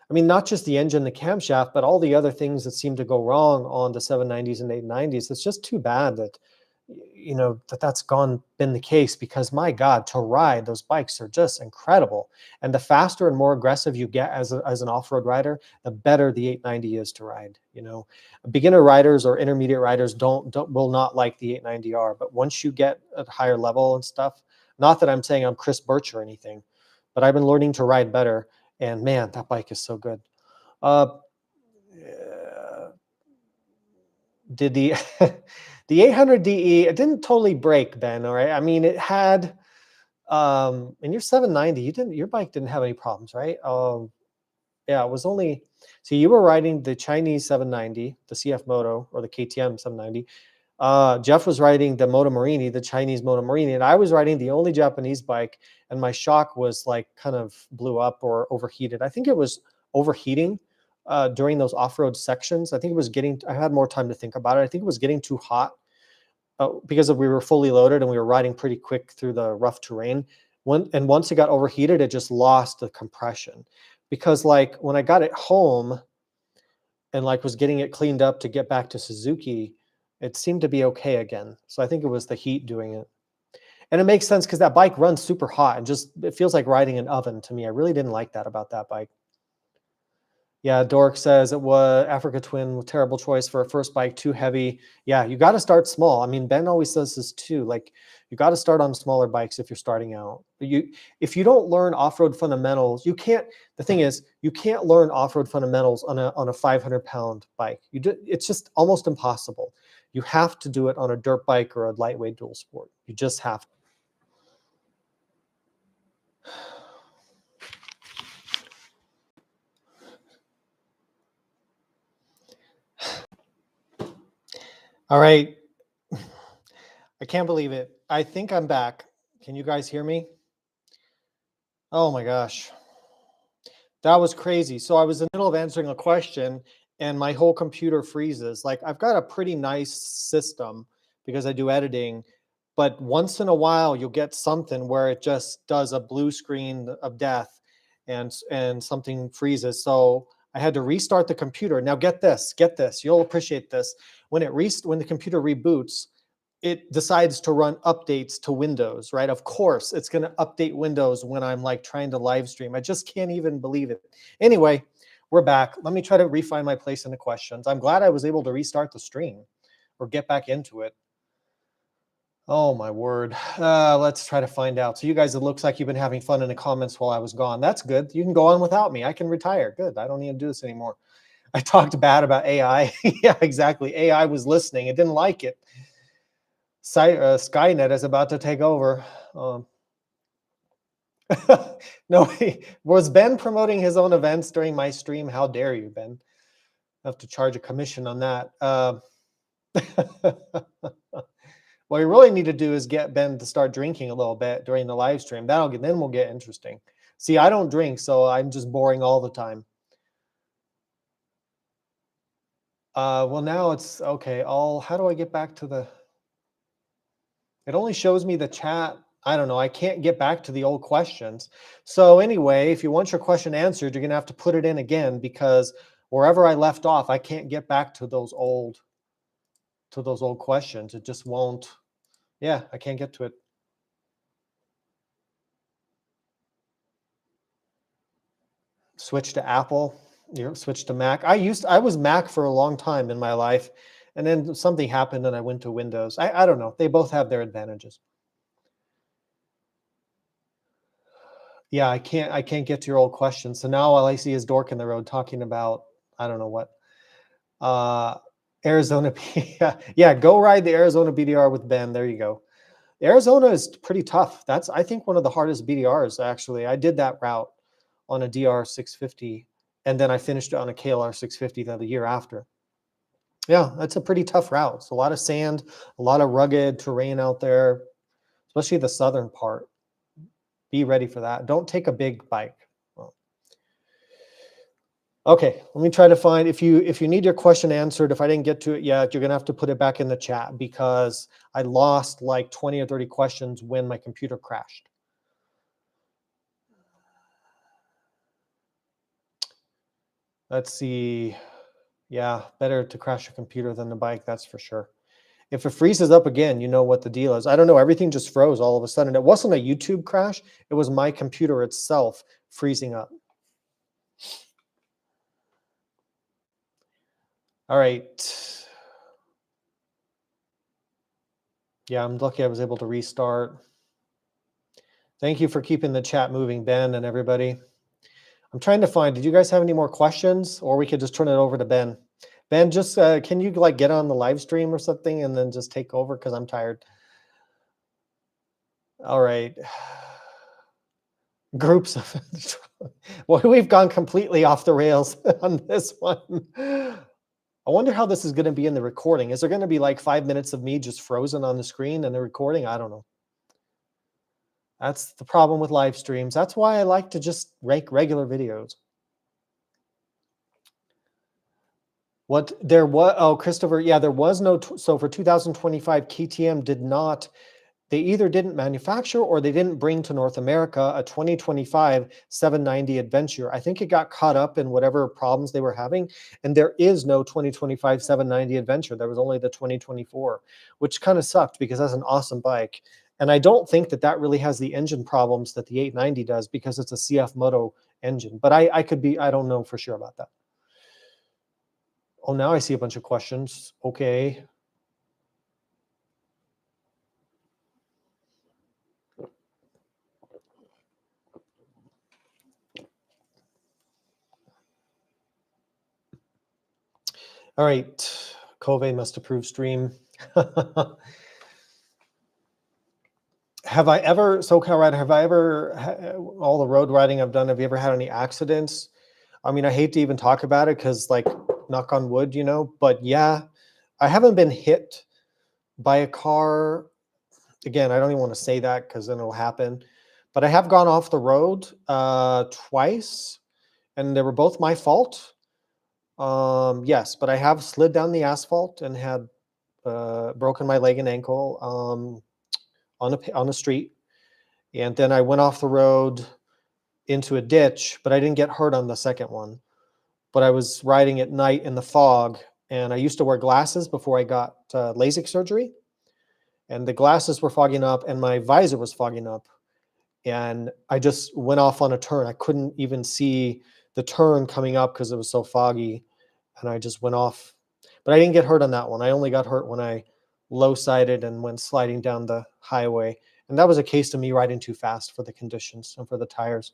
I mean, not just the engine, the camshaft, but all the other things that seem to go wrong on the 790s and 890s. It's just too bad that, you know, that's been the case, because my God, to ride, those bikes are just incredible. And the faster and more aggressive you get as an off-road rider, the better the 890 is to ride. You know, beginner riders or intermediate riders will not like the 890R, but once you get at higher level and stuff, not that I'm saying I'm Chris Birch or anything, but I've been learning to ride better. And man, that bike is so good. Uh, did the the 800 DE, it didn't totally break, Ben, all right? I mean, it had in your 790, your bike didn't have any problems, right? Yeah, it was only, so you were riding the Chinese 790, the CF Moto, or the KTM 790. Jeff was riding the Moto Morini, the Chinese Moto Morini, and I was riding the only Japanese bike, and my shock was like kind of blew up or overheated. I think it was overheating during those off-road sections. I think it was I had more time to think about it. I think it was getting too hot because we were fully loaded and we were riding pretty quick through the rough terrain. And once it got overheated, it just lost the compression. Because like when I got it home and like was getting it cleaned up to get back to Suzuki, it seemed to be okay again. So I think it was the heat doing it. And it makes sense because that bike runs super hot and just, it feels like riding an oven to me. I really didn't like that about that bike. Yeah, Dork says it was Africa Twin, terrible choice for a first bike, too heavy. Yeah, you got to start small. I mean, Ben always says this too. Like, you got to start on smaller bikes if you're starting out. If you don't learn off-road fundamentals, you can't. The thing is, you can't learn off-road fundamentals on a 500-pound bike. It's just almost impossible. You have to do it on a dirt bike or a lightweight dual sport. You just have to. All right. I can't believe it. I think I'm back. Can you guys hear me? Oh my gosh. That was crazy. So I was in the middle of answering a question and my whole computer freezes. Like, I've got a pretty nice system because I do editing, but once in a while you'll get something where it just does a blue screen of death and something freezes. So I had to restart the computer. Now get this, You'll appreciate this. When the computer reboots, it decides to run updates to Windows, right? Of course, it's going to update Windows when I'm like trying to live stream. I just can't even believe it. Anyway, we're back. Let me try to refine my place in the questions. I'm glad I was able to restart the stream or get back into it. Oh my word. Let's try to find out. So you guys, it looks like you've been having fun in the comments while I was gone. That's good. You can go on without me. I can retire. Good. I don't need to do this anymore. I talked bad about AI. Yeah, exactly. AI was listening. It didn't like it. Skynet is about to take over. No, was Ben promoting his own events during my stream? How dare you, Ben? I have to charge a commission on that. What we really need to do is get Ben to start drinking a little bit during the live stream. Then we'll get interesting. See, I don't drink, so I'm just boring all the time. Well, now it's okay. How do I get back to the? It only shows me the chat. I don't know. I can't get back to the old questions. So anyway, if you want your question answered, you're going to have to put it in again, because wherever I left off, I can't get back to those old questions. It just won't. Yeah, I can't get to it. Switch to Apple. You switched to Mac. I was Mac for a long time in my life, and then something happened and I went to Windows. I don't know. They both have their advantages. Yeah, I can't get to your old question. So now all I see is Dork in the Road talking about I don't know what. Uh Arizona. Yeah, yeah, go ride the Arizona BDR with Ben. There you go. Arizona is pretty tough. That's I think one of the hardest BDRs actually. I did that route on a DR 650, and then I finished it on a KLR 650 the year after. Yeah, that's a pretty tough route. It's a lot of sand, a lot of rugged terrain out there, especially the southern part. Be ready for that. Don't take a big bike. Well, okay, let me try to find if you need your question answered. If I didn't get to it yet, you're gonna have to put it back in the chat because I lost like 20 or 30 questions when my computer crashed. Let's see. Yeah, better to crash a computer than the bike, that's for sure. If it freezes up again, you know what the deal is. I don't know, everything just froze all of a sudden. It wasn't a YouTube crash, it was my computer itself freezing up. All right. Yeah, I'm lucky I was able to restart. Thank you for keeping the chat moving, Ben and everybody. I'm trying to find, did you guys have any more questions? Or we could just turn it over to Ben. Ben, just can you like get on the live stream or something and then just take over because I'm tired. All right. Groups of well, we've gone completely off the rails on this one. I wonder how this is going to be in the recording. Is there going to be like 5 minutes of me just frozen on the screen and the recording? I don't know. That's the problem with live streams. That's why I like to just make regular videos. What there was, oh, Christopher, yeah, there was no, so for 2025, KTM did not, they either didn't manufacture or they didn't bring to North America a 2025 790 Adventure. I think it got caught up in whatever problems they were having, and there is no 2025 790 Adventure. There was only the 2024, which kind of sucked because that's an awesome bike. And I don't think that that really has the engine problems that the 890 does because it's a CF Moto engine. But I could be, I don't know for sure about that. Oh, now I see a bunch of questions. Okay. All right. Cove must approve stream. Have I ever, SoCal Rider, have I ever, all the road riding I've done, have you ever had any accidents? I mean, I hate to even talk about it because, like, knock on wood, you know, but yeah, I haven't been hit by a car. Again, I don't even want to say that because then it'll happen. But I have gone off the road twice, and they were both my fault. Yes, but I have slid down the asphalt and had broken my leg and ankle on a street. And then I went off the road into a ditch, but I didn't get hurt on the second one. But I was riding at night in the fog, and I used to wear glasses before I got LASIK surgery. And the glasses were fogging up and my visor was fogging up. And I just went off on a turn. I couldn't even see the turn coming up because it was so foggy. And I just went off. But I didn't get hurt on that one. I only got hurt when I low-sided and went sliding down the highway. And that was a case of me riding too fast for the conditions and for the tires.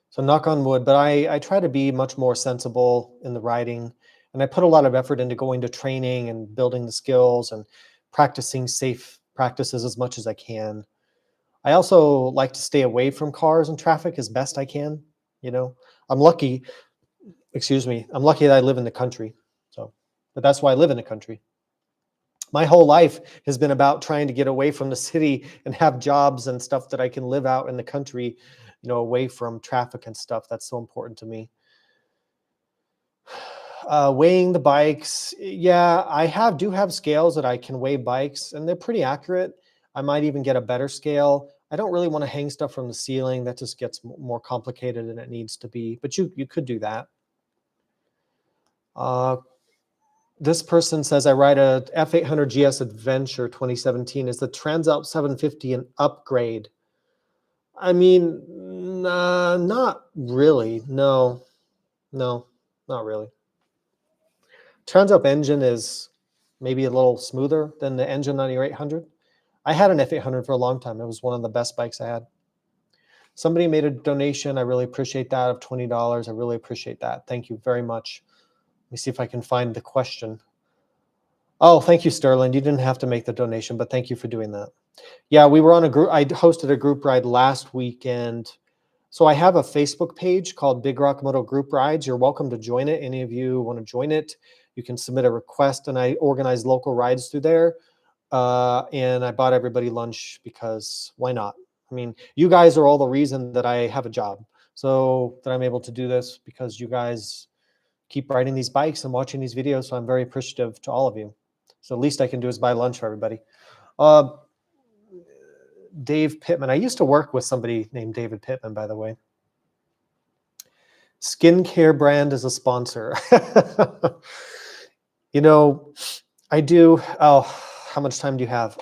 So knock on wood, but I try to be much more sensible in the riding. And I put a lot of effort into going to training and building the skills and practicing safe practices as much as I can. I also like to stay away from cars and traffic as best I can. You know, I'm lucky, I'm lucky that I live in the country. So, but that's why I live in the country. My whole life has been about trying to get away from the city and have jobs and stuff that I can live out in the country, you know, away from traffic and stuff. That's so important to me. Weighing the bikes. Yeah, do have scales that I can weigh bikes, and they're pretty accurate. I might even get a better scale. I don't really want to hang stuff from the ceiling. That just gets more complicated than it needs to be, but you could do that. This person says, I ride a F800 GS Adventure 2017. Is the Transalp 750 an upgrade? I mean, not really, no. No, not really. Transalp engine is maybe a little smoother than the engine on your 800. I had an F800 for a long time. It was one of the best bikes I had. Somebody made a donation. I really appreciate that, of $20. I really appreciate that. Thank you very much. Let me see if I can find the question. Oh, thank you, Sterling. You didn't have to make the donation, but thank you for doing that. Yeah, we were on a group. I hosted a group ride last weekend. So I have a Facebook page called Big Rock Moto Group Rides. You're welcome to join it. Any of you want to join it, you can submit a request, and I organize local rides through there. And I bought everybody lunch because why not? I mean, you guys are all the reason that I have a job. So that I'm able to do this because you guys keep riding these bikes and watching these videos. So I'm very appreciative to all of you. So the least I can do is buy lunch for everybody. Dave Pittman. I used to work with somebody named David Pittman, by the way. Skincare brand is a sponsor. You know, I do. Oh, how much time do you have?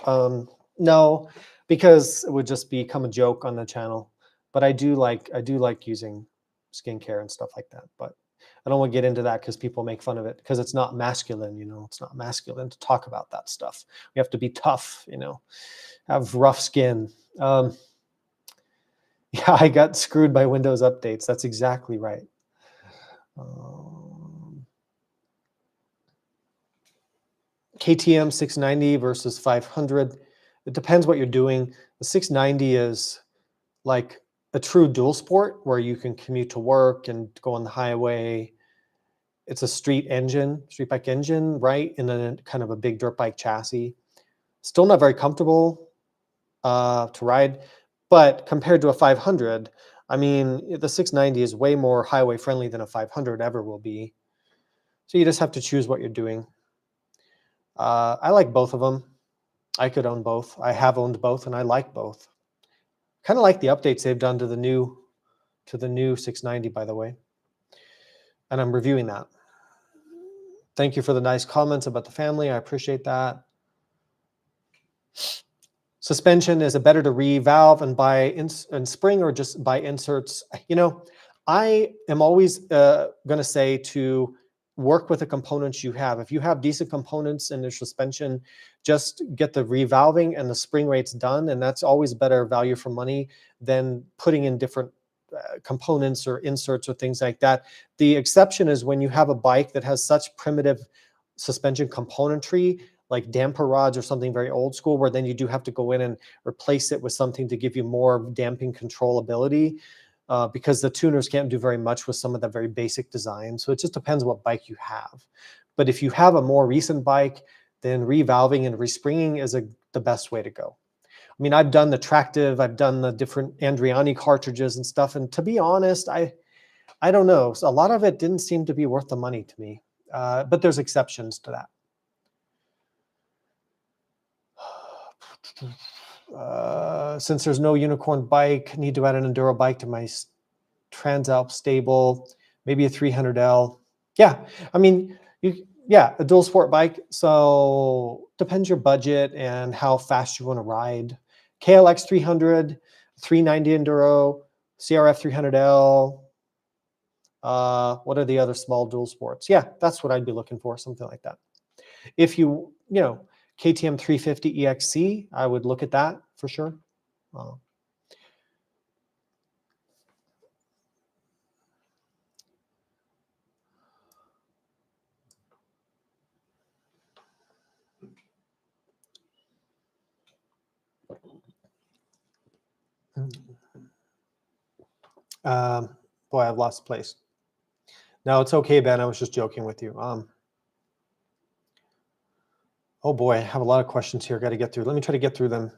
No, because it would just become a joke on the channel. But I do like using skincare and stuff like that. But I don't want to get into that because people make fun of it because it's not masculine. You know, it's not masculine to talk about that stuff. We have to be tough. You know, have rough skin. Yeah, I got screwed by Windows updates. That's exactly right. KTM 690 versus 500. It depends what you're doing. The 690 is like a true dual sport where you can commute to work and go on the highway. It's a street bike engine, right? In a kind of a big dirt bike chassis. Still not very comfortable to ride, but compared to a 500, I mean, the 690 is way more highway friendly than a 500 ever will be. So you just have to choose what you're doing. I like both of them. I could own both. I have owned both, and I like both. Kind of like the updates they've done to the new 690, by the way. And I'm reviewing that. Thank you for the nice comments about the family. I appreciate that. Suspension, is it better to revalve and buy in spring or just buy inserts? You know, I am always going to say to work with the components you have. If you have decent components in your suspension, just get the revalving and the spring rates done. And that's always better value for money than putting in different components or inserts or things like that. The exception is when you have a bike that has such primitive suspension componentry, like damper rods or something very old school, where then you do have to go in and replace it with something to give you more damping controllability. Because the tuners can't do very much with some of the very basic design. So it just depends what bike you have. But if you have a more recent bike, then revalving and respringing is the best way to go. I mean, I've done the Tractive, I've done the different Andriani cartridges and stuff. And to be honest, I don't know. So a lot of it didn't seem to be worth the money to me. But there's exceptions to that. Since there's no unicorn bike, need to add an enduro bike to my Transalp stable, maybe a 300L. Yeah, I mean, a dual sport bike. So depends your budget and how fast you want to ride. KLX 300, 390 enduro, CRF 300L. What are the other small dual sports? Yeah, that's what I'd be looking for, something like that. If you know, KTM 350 EXC, I would look at that for sure. Boy, I've lost place. No, it's okay, Ben. I was just joking with you. Oh boy, I have a lot of questions here. Got to get through. Let me try to get through them.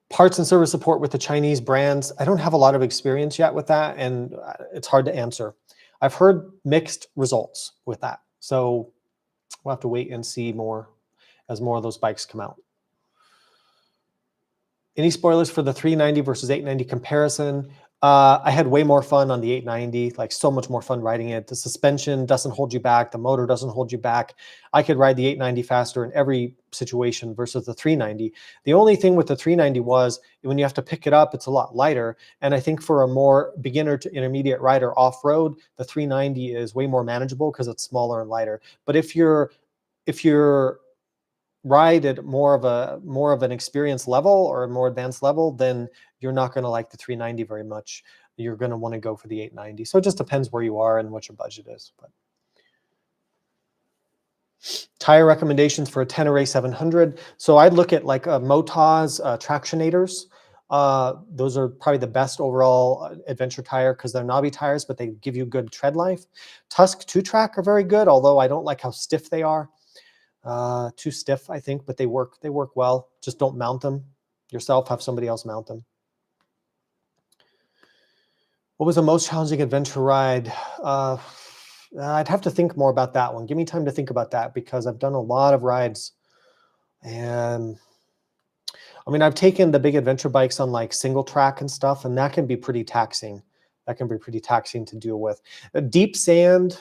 Parts and service support with the Chinese brands. I don't have a lot of experience yet with that, and it's hard to answer. I've heard mixed results with that. So we'll have to wait and see more as more of those bikes come out. Any spoilers for the 390 versus 890 comparison? I had way more fun on the 890, like so much more fun riding it. The suspension doesn't hold you back. The motor doesn't hold you back. I could ride the 890 faster in every situation versus the 390. The only thing with the 390 was when you have to pick it up, it's a lot lighter. And I think for a more beginner to intermediate rider off-road, the 390 is way more manageable because it's smaller and lighter. But if you're ride at more of an experience level or a more advanced level, then you're not going to like the 390 very much. You're going to want to go for the 890. So it just depends where you are and what your budget is. But tire recommendations for a Tenere 700. So I'd look at like Motaz Tractionators. Those are probably the best overall adventure tire because they're knobby tires, but they give you good tread life. Tusk 2-track are very good, although I don't like how stiff they are. Too stiff, I think, but they work well. Just don't mount them yourself. Have somebody else mount them. What was the most challenging adventure ride? I'd have to think more about that one. Give me time to think about that because I've done a lot of rides. And I mean, I've taken the big adventure bikes on like single track and stuff, and that can be pretty taxing. That can be pretty taxing to deal with. Deep sand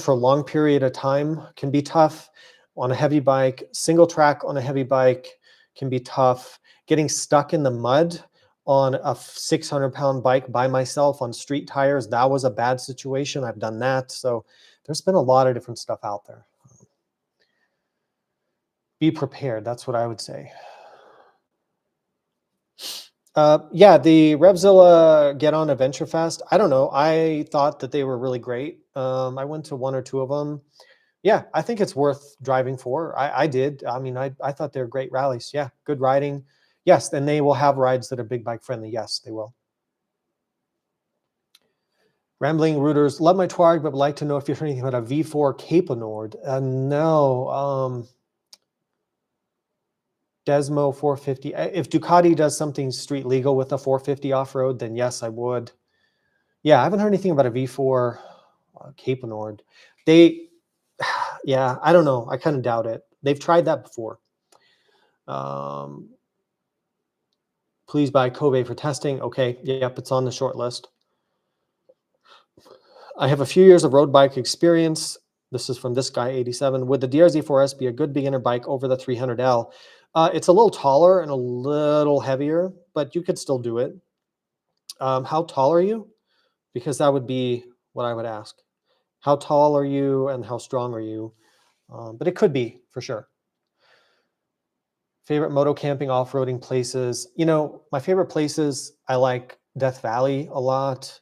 for a long period of time can be tough on a heavy bike. Single track on a heavy bike can be tough. Getting stuck in the mud on a 600-pound bike by myself on street tires, that was a bad situation. I've done that. So there's been a lot of different stuff out there. Be prepared. That's what I would say. Yeah, the Revzilla Get On Adventure Fest. I don't know. I thought that they were really great. I went to one or two of them. Yeah, I think it's worth driving for. I did. I mean, I thought they were great rallies. Yeah, good riding. Yes, and they will have rides that are big bike friendly. Yes, they will. Rambling Rooters. Love my Tuareg, but would like to know if you've heard anything about a V4 Capenord. No. Desmo 450. If Ducati does something street legal with a 450 off-road, then yes, I would. Yeah, I haven't heard anything about a V4 Capenord. Yeah, I don't know. I kind of doubt it. They've tried that before. Please buy Kobe for testing. Okay, yep, it's on the short list. I have a few years of road bike experience. This is from this guy, 87. Would the DRZ4S be a good beginner bike over the 300L? It's a little taller and a little heavier, but you could still do it. How tall are you? Because that would be what I would ask. How tall are you and how strong are you? But it could be for sure. Favorite moto camping off-roading places. You know, my favorite places, I like Death Valley a lot.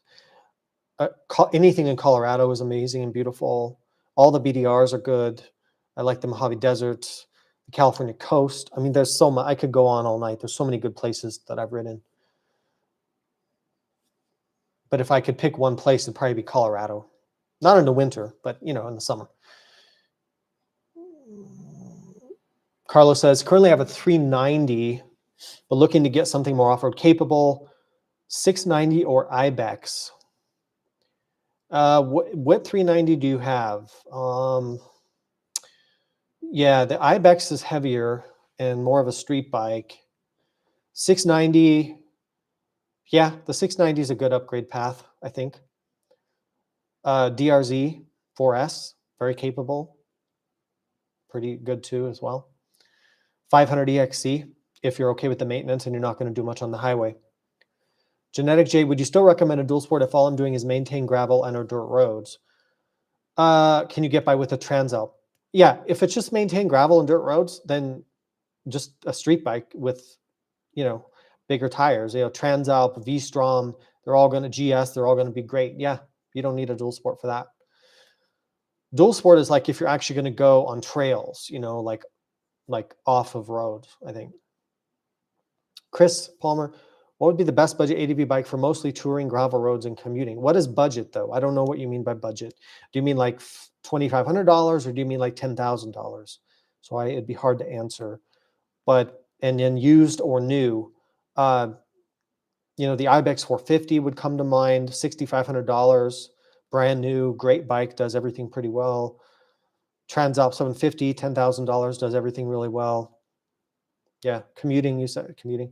Anything in Colorado is amazing and beautiful. All the BDRs are good. I like the Mojave Desert, the California coast. I mean, there's so much. I could go on all night. There's so many good places that I've ridden. But if I could pick one place, it'd probably be Colorado. Not in the winter, but, you know, in the summer. Carlos says, currently I have a 390, but looking to get something more off-road capable. 690 or Ibex. What 390 do you have? Yeah, the Ibex is heavier and more of a street bike. 690, yeah, the 690 is a good upgrade path, I think. DRZ 4S, very capable. Pretty good too as well. 500 EXC, if you're okay with the maintenance and you're not going to do much on the highway. Genetic J, would you still recommend a dual sport if all I'm doing is maintain gravel and or dirt roads? Can you get by with a Transalp? Yeah, if it's just maintain gravel and dirt roads, then just a street bike with, you know, bigger tires. You know, Transalp, V-Strom, they're all going to GS, they're all going to be great. Yeah, you don't need a dual sport for that. Dual sport is like if you're actually going to go on trails, you know, like off of roads, I think. Chris Palmer, what would be the best budget ADV bike for mostly touring, gravel roads, and commuting? What is budget, though? I don't know what you mean by budget. Do you mean like $2,500 or do you mean like $10,000? So it'd be hard to answer. But, and then used or new, you know, the Ibex 450 would come to mind, $6,500, brand new, great bike, does everything pretty well. Transalp 750, $10,000, does everything really well. Yeah, commuting, you said commuting.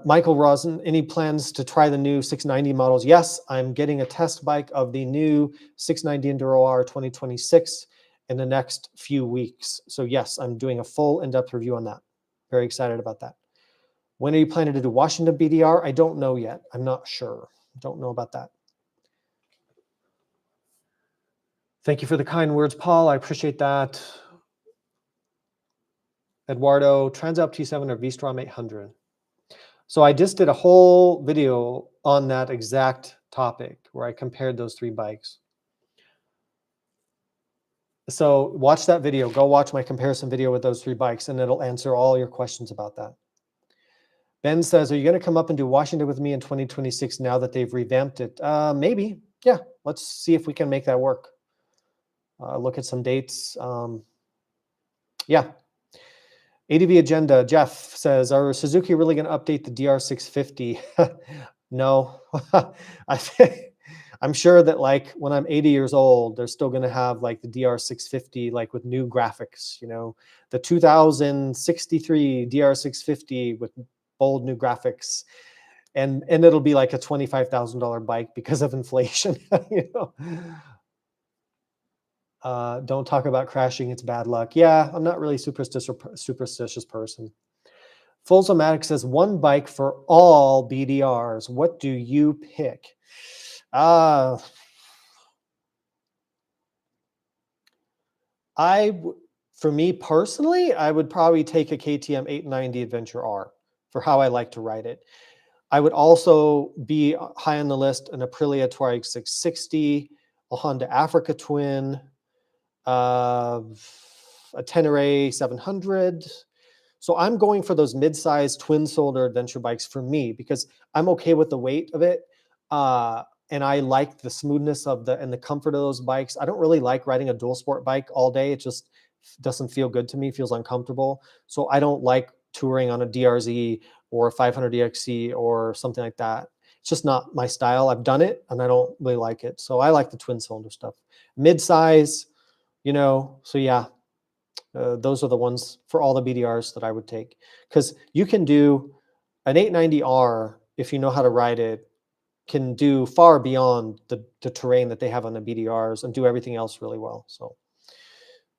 Michael Rosen, any plans to try the new 690 models? Yes, I'm getting a test bike of the new 690 Enduro R 2026 in the next few weeks. So yes, I'm doing a full in-depth review on that. Very excited about that. When are you planning to do Washington BDR? I don't know yet. I'm not sure. Don't know about that. Thank you for the kind words, Paul. I appreciate that. Eduardo, Transalp T7 or V-Strom 800? So I just did a whole video on that exact topic where I compared those three bikes. So watch that video. Go watch my comparison video with those three bikes, and it'll answer all your questions about that. Ben says, are you going to come up and do Washington with me in 2026 now that they've revamped it? Maybe. Yeah. Let's see if we can make that work. Look at some dates. Yeah. ADV agenda. Jeff says, are Suzuki really going to update the DR650? No. I'm sure that like when I'm 80 years old, they're still going to have like the DR650, like with new graphics, you know, the 2063 DR650 with bold new graphics. And it'll be like a $25,000 bike because of inflation. You know? Don't talk about crashing. It's bad luck. Yeah, I'm not really superstitious person. Fullsomatic says, one bike for all BDRs. What do you pick? For me personally, I would probably take a KTM 890 Adventure R for how I like to ride it. I would also be high on the list an Aprilia Touareg 660, a Honda Africa Twin, a Tenere 700. So I'm going for those mid-sized twin-shoulder adventure bikes for me because I'm okay with the weight of it. And I like the smoothness of and the comfort of those bikes. I don't really like riding a dual sport bike all day. It just doesn't feel good to me, feels uncomfortable. So I don't like touring on a DRZ or a 500 DXC or something like that. It's just not my style. I've done it and I don't really like it. So I like the twin cylinder stuff. Mid-size, you know, so yeah, those are the ones for all the BDRs that I would take. Because you can do an 890R, if you know how to ride it, can do far beyond the terrain that they have on the BDRs and do everything else really well. So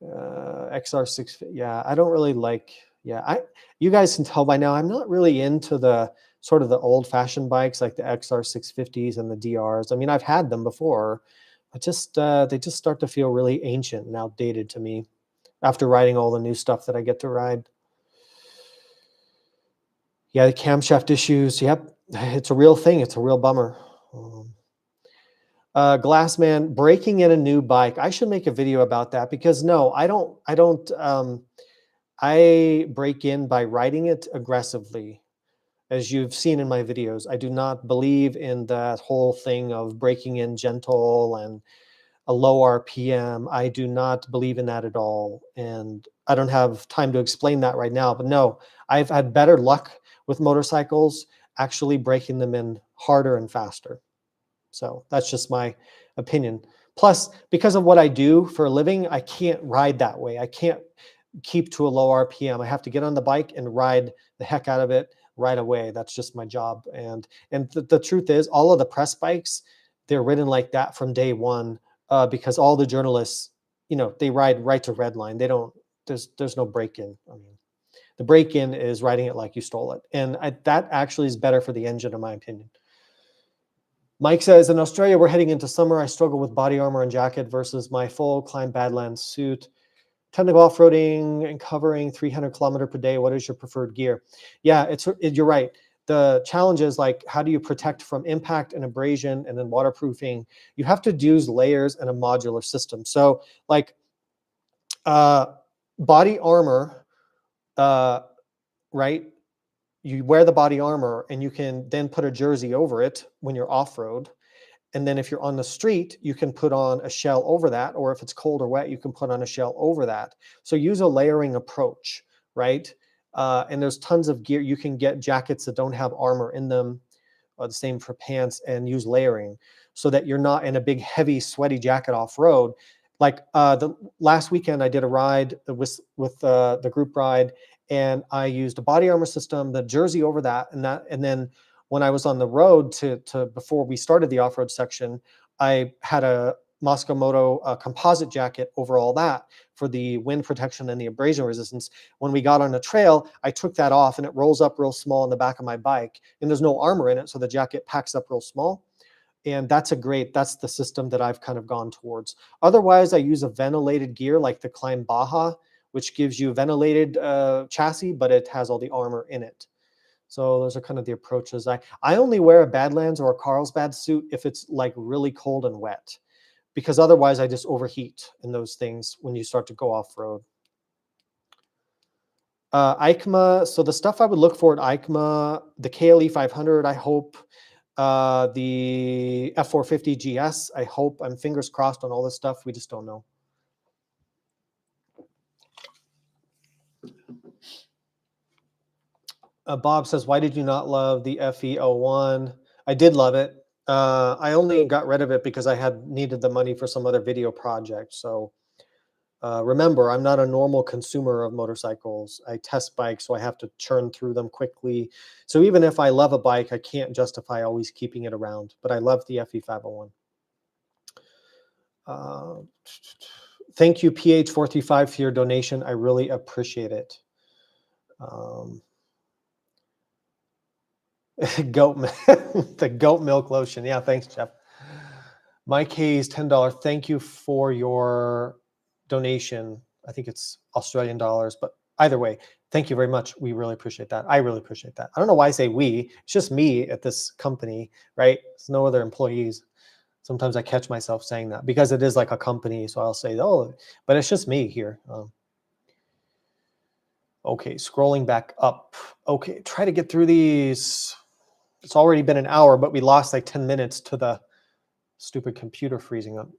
XR6, yeah, I don't really like, yeah, you guys can tell by now, I'm not really into the sort of the old fashioned bikes like the XR650s and the DRs. I mean, I've had them before, but just, they just start to feel really ancient and outdated to me after riding all the new stuff that I get to ride. Yeah, the camshaft issues. Yep, it's a real thing. It's a real bummer. Glassman, breaking in a new bike. I should make a video about that because no, I don't. I break in by riding it aggressively, as you've seen in my videos. I do not believe in that whole thing of breaking in gentle and a low RPM. I do not believe in that at all. And I don't have time to explain that right now, but no, I've had better luck with motorcycles actually breaking them in harder and faster. So that's just my opinion. Plus, because of what I do for a living, I can't ride that way. I can't keep to a low RPM. I have to get on the bike and ride the heck out of it right away. That's just my job. And the truth is, all of the press bikes, they're ridden like that from day one. Because all the journalists, you know, they ride right to red line. They don't, there's no break-in. I mean, the break-in is riding it like you stole it. And that actually is better for the engine, in my opinion. Mike says, in Australia, we're heading into summer. I struggle with body armor and jacket versus my full climb Badlands suit. Technical off-roading and covering 300 kilometers per day. What is your preferred gear? Yeah, you're right. The challenge is like, how do you protect from impact and abrasion and then waterproofing? You have to use layers and a modular system. So like body armor, right? You wear the body armor and you can then put a jersey over it when you're off-road. And then if you're on the street, you can put on a shell over that, or if it's cold or wet, you can put on a shell over that. So use a layering approach, right? And there's tons of gear. You can get jackets that don't have armor in them, or the same for pants, and use layering so that you're not in a big, heavy, sweaty jacket off-road. Like the last weekend, I did a ride with the group ride, and I used a body armor system, the jersey over that, and then when I was on the road to before we started the off-road section, I had a Moscow Moto composite jacket over all that for the wind protection and the abrasion resistance. When we got on a trail, I took that off and it rolls up real small in the back of my bike, and there's no armor in it, so the jacket packs up real small. And that's the system that I've kind of gone towards. Otherwise, I use a ventilated gear like the Climb Baja, which gives you a ventilated chassis, but it has all the armor in it. So those are kind of the approaches. I only wear a Badlands or a Carlsbad suit if it's like really cold and wet, because otherwise I just overheat in those things when you start to go off-road. EICMA, so the stuff I would look for at EICMA, the KLE 500, I hope. The F450 GS, I hope. I'm fingers crossed on all this stuff. We just don't know. Bob says, why did you not love the FE01? I did love it. I only got rid of it because I had needed the money for some other video project. So remember, I'm not a normal consumer of motorcycles. I test bikes, so I have to churn through them quickly. So even if I love a bike, I can't justify always keeping it around. But I love the FE501. Thank you, PH435, for your donation. I really appreciate it. The goat milk lotion. Yeah, thanks, Jeff. Mike Hayes, $10. Thank you for your donation. I think it's Australian dollars, but either way, thank you very much. We really appreciate that. I really appreciate that. I don't know why I say we. It's just me at this company, right? There's no other employees. Sometimes I catch myself saying that because it is like a company. So I'll say, oh, but it's just me here. Okay, scrolling back up. Okay, try to get through these. It's already been an hour, but we lost like 10 minutes to the stupid computer freezing up.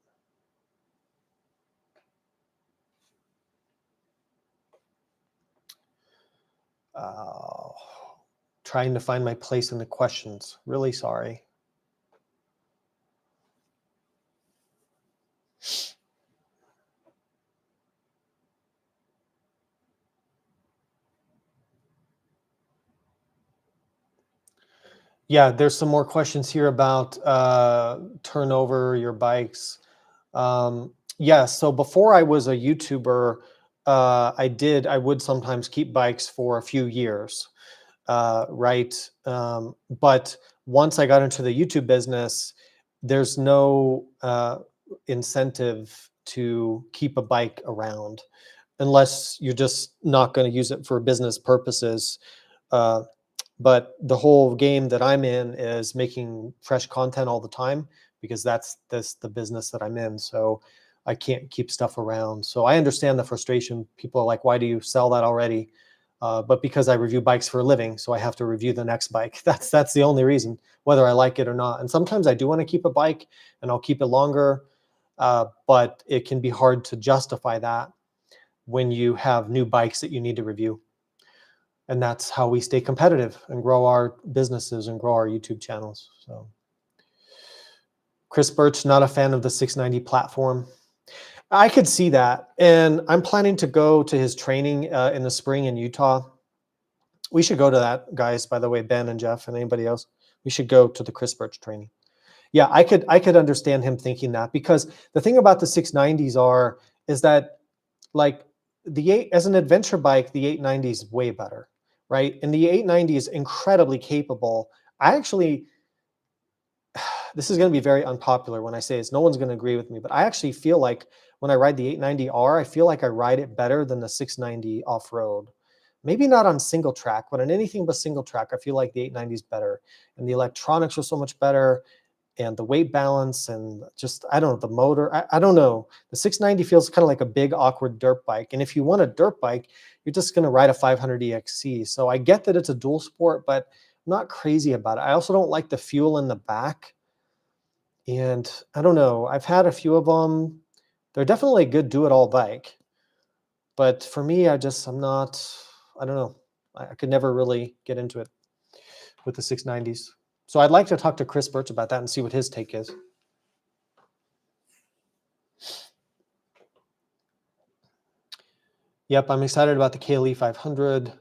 Trying to find my place in the questions. Really sorry. Yeah, there's some more questions here about turnover your bikes. Yeah, so before I was a YouTuber, I would sometimes keep bikes for a few years, right? But once I got into the YouTube business, there's no incentive to keep a bike around unless you're just not going to use it for business purposes. But the whole game that I'm in is making fresh content all the time, because that's the business that I'm in. So I can't keep stuff around. So I understand the frustration. People are like, why do you sell that already? But because I review bikes for a living, so I have to review the next bike. That's the only reason, whether I like it or not. And sometimes I do want to keep a bike and I'll keep it longer, but it can be hard to justify that when you have new bikes that you need to review. And that's how we stay competitive and grow our businesses and grow our YouTube channels. So Chris Birch, not a fan of the 690 platform. I could see that. And I'm planning to go to his training in the spring in Utah. We should go to that, guys, by the way, Ben and Jeff and anybody else. We should go to the Chris Birch training. Yeah, I could understand him thinking that, because the thing about the 690s is that, like, as an adventure bike, the 890 is way better, right? And the 890 is incredibly capable. I actually, this is going to be very unpopular when I say this. No one's going to agree with me, but I actually feel like when I ride the 890R, I feel like I ride it better than the 690 off-road. Maybe not on single track, but on anything but single track, I feel like the 890 is better. And the electronics are so much better, and the weight balance, and just, I don't know, the motor. I don't know. The 690 feels kind of like a big, awkward dirt bike. And if you want a dirt bike, you're just going to ride a 500 EXC. So I get that it's a dual sport, but I'm not crazy about it. I also don't like the fuel in the back. And I don't know. I've had a few of them. They're definitely a good do-it-all bike. But for me, I'm not, I don't know. I could never really get into it with the 690s. So I'd like to talk to Chris Birch about that and see what his take is. Yep, I'm excited about the KLE 500.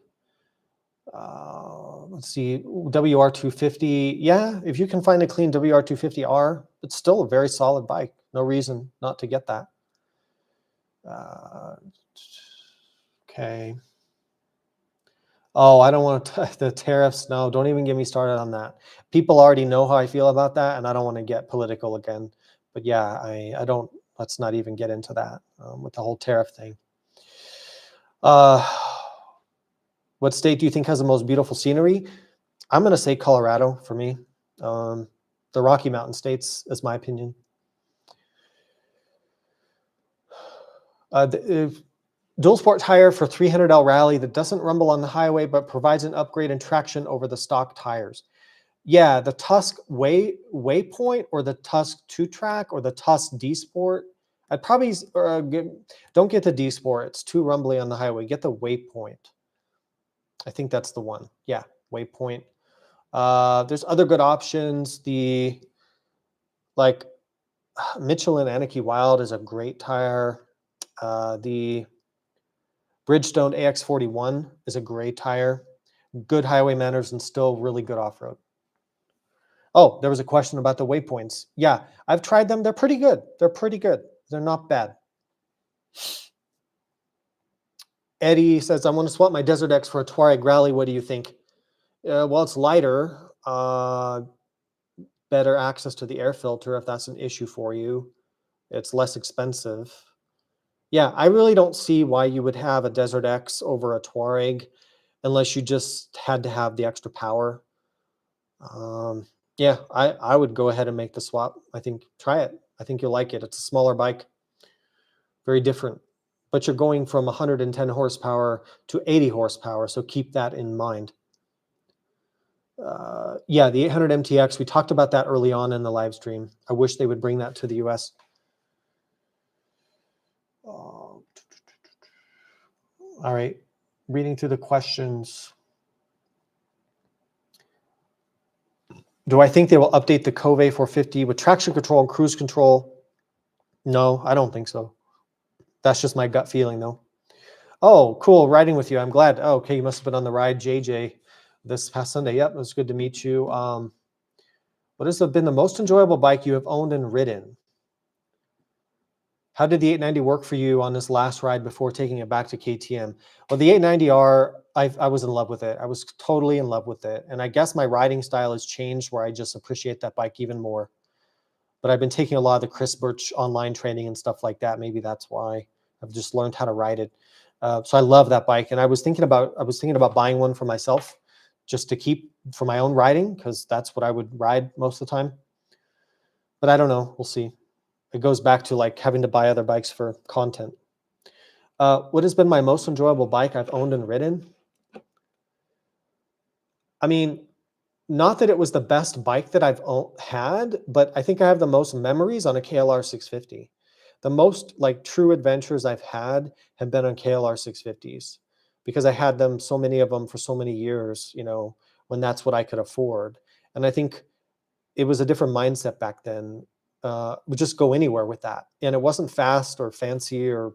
Let's see, WR250. Yeah, if you can find a clean WR250R, it's still a very solid bike. No reason not to get that. Okay. Oh, I don't want to, the tariffs. No, don't even get me started on that. People already know how I feel about that, and I don't want to get political again. But yeah, I don't, let's not even get into that with the whole tariff thing. What state do you think has the most beautiful scenery? I'm going to say Colorado for me. The Rocky Mountain states is my opinion. Dual sport tire for 300L rally that doesn't rumble on the highway, but provides an upgrade in traction over the stock tires. Yeah, the Tusk Waypoint or the Tusk 2-track or the Tusk D Sport. I'd probably don't get the D Sport. It's too rumbly on the highway. Get the Waypoint. I think that's the one. Yeah, Waypoint. There's other good options. The Michelin Anarchy Wild is a great tire. The Bridgestone AX41 is a great tire. Good highway manners and still really good off-road. Oh, there was a question about the waypoints. Yeah, I've tried them. They're pretty good. They're pretty good. They're not bad. Eddie says, I want to swap my Desert X for a Touareg Rally. What do you think? Well, it's lighter. Better access to the air filter if that's an issue for you. It's less expensive. Yeah, I really don't see why you would have a Desert X over a Touareg unless you just had to have the extra power. Yeah, I would go ahead and make the swap. I think try it. I think you'll like it. It's a smaller bike, very different, but you're going from 110 horsepower to 80 horsepower. So keep that in mind. Yeah, the 800 MTX, we talked about that early on in the live stream. I wish they would bring that to the US. All right, reading through the questions. Do I think they will update the Cove 450 with traction control and cruise control? No, I don't think so. That's just my gut feeling, though. Oh, cool. Riding with you. I'm glad. Oh, okay, you must have been on the ride, JJ, this past Sunday. Yep, it was good to meet you. What has been the most enjoyable bike you have owned and ridden? How did the 890 work for you on this last ride before taking it back to KTM? Well, the 890R, I was in love with it. I was totally in love with it. And I guess my riding style has changed where I just appreciate that bike even more. But I've been taking a lot of the Chris Birch online training and stuff like that. Maybe that's why I've just learned how to ride it. So I love that bike. And I was thinking about buying one for myself just to keep for my own riding, because that's what I would ride most of the time. But I don't know. We'll see. It goes back to like having to buy other bikes for content. What has been my most enjoyable bike I've owned and ridden? I mean, not that it was the best bike that I've had, but I think I have the most memories on a KLR 650. The most like true adventures I've had have been on KLR 650s because I had them, so many of them for so many years, you know, when that's what I could afford. And I think it was a different mindset back then. Would just go anywhere with that. And it wasn't fast or fancy or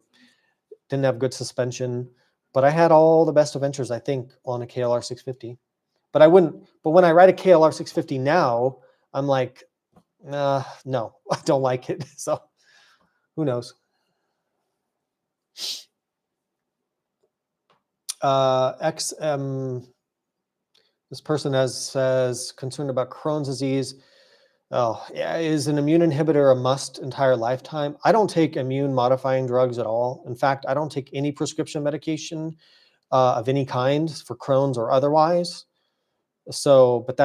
didn't have good suspension, but I had all the best adventures, I think, on a KLR 650. But when I ride a KLR 650 now, I'm like, no, I don't like it. So who knows? This person says concerned about Crohn's disease. Oh, yeah, is an immune inhibitor a must entire lifetime? I don't take immune modifying drugs at all. In fact, I don't take any prescription medication of any kind for Crohn's or otherwise. So, but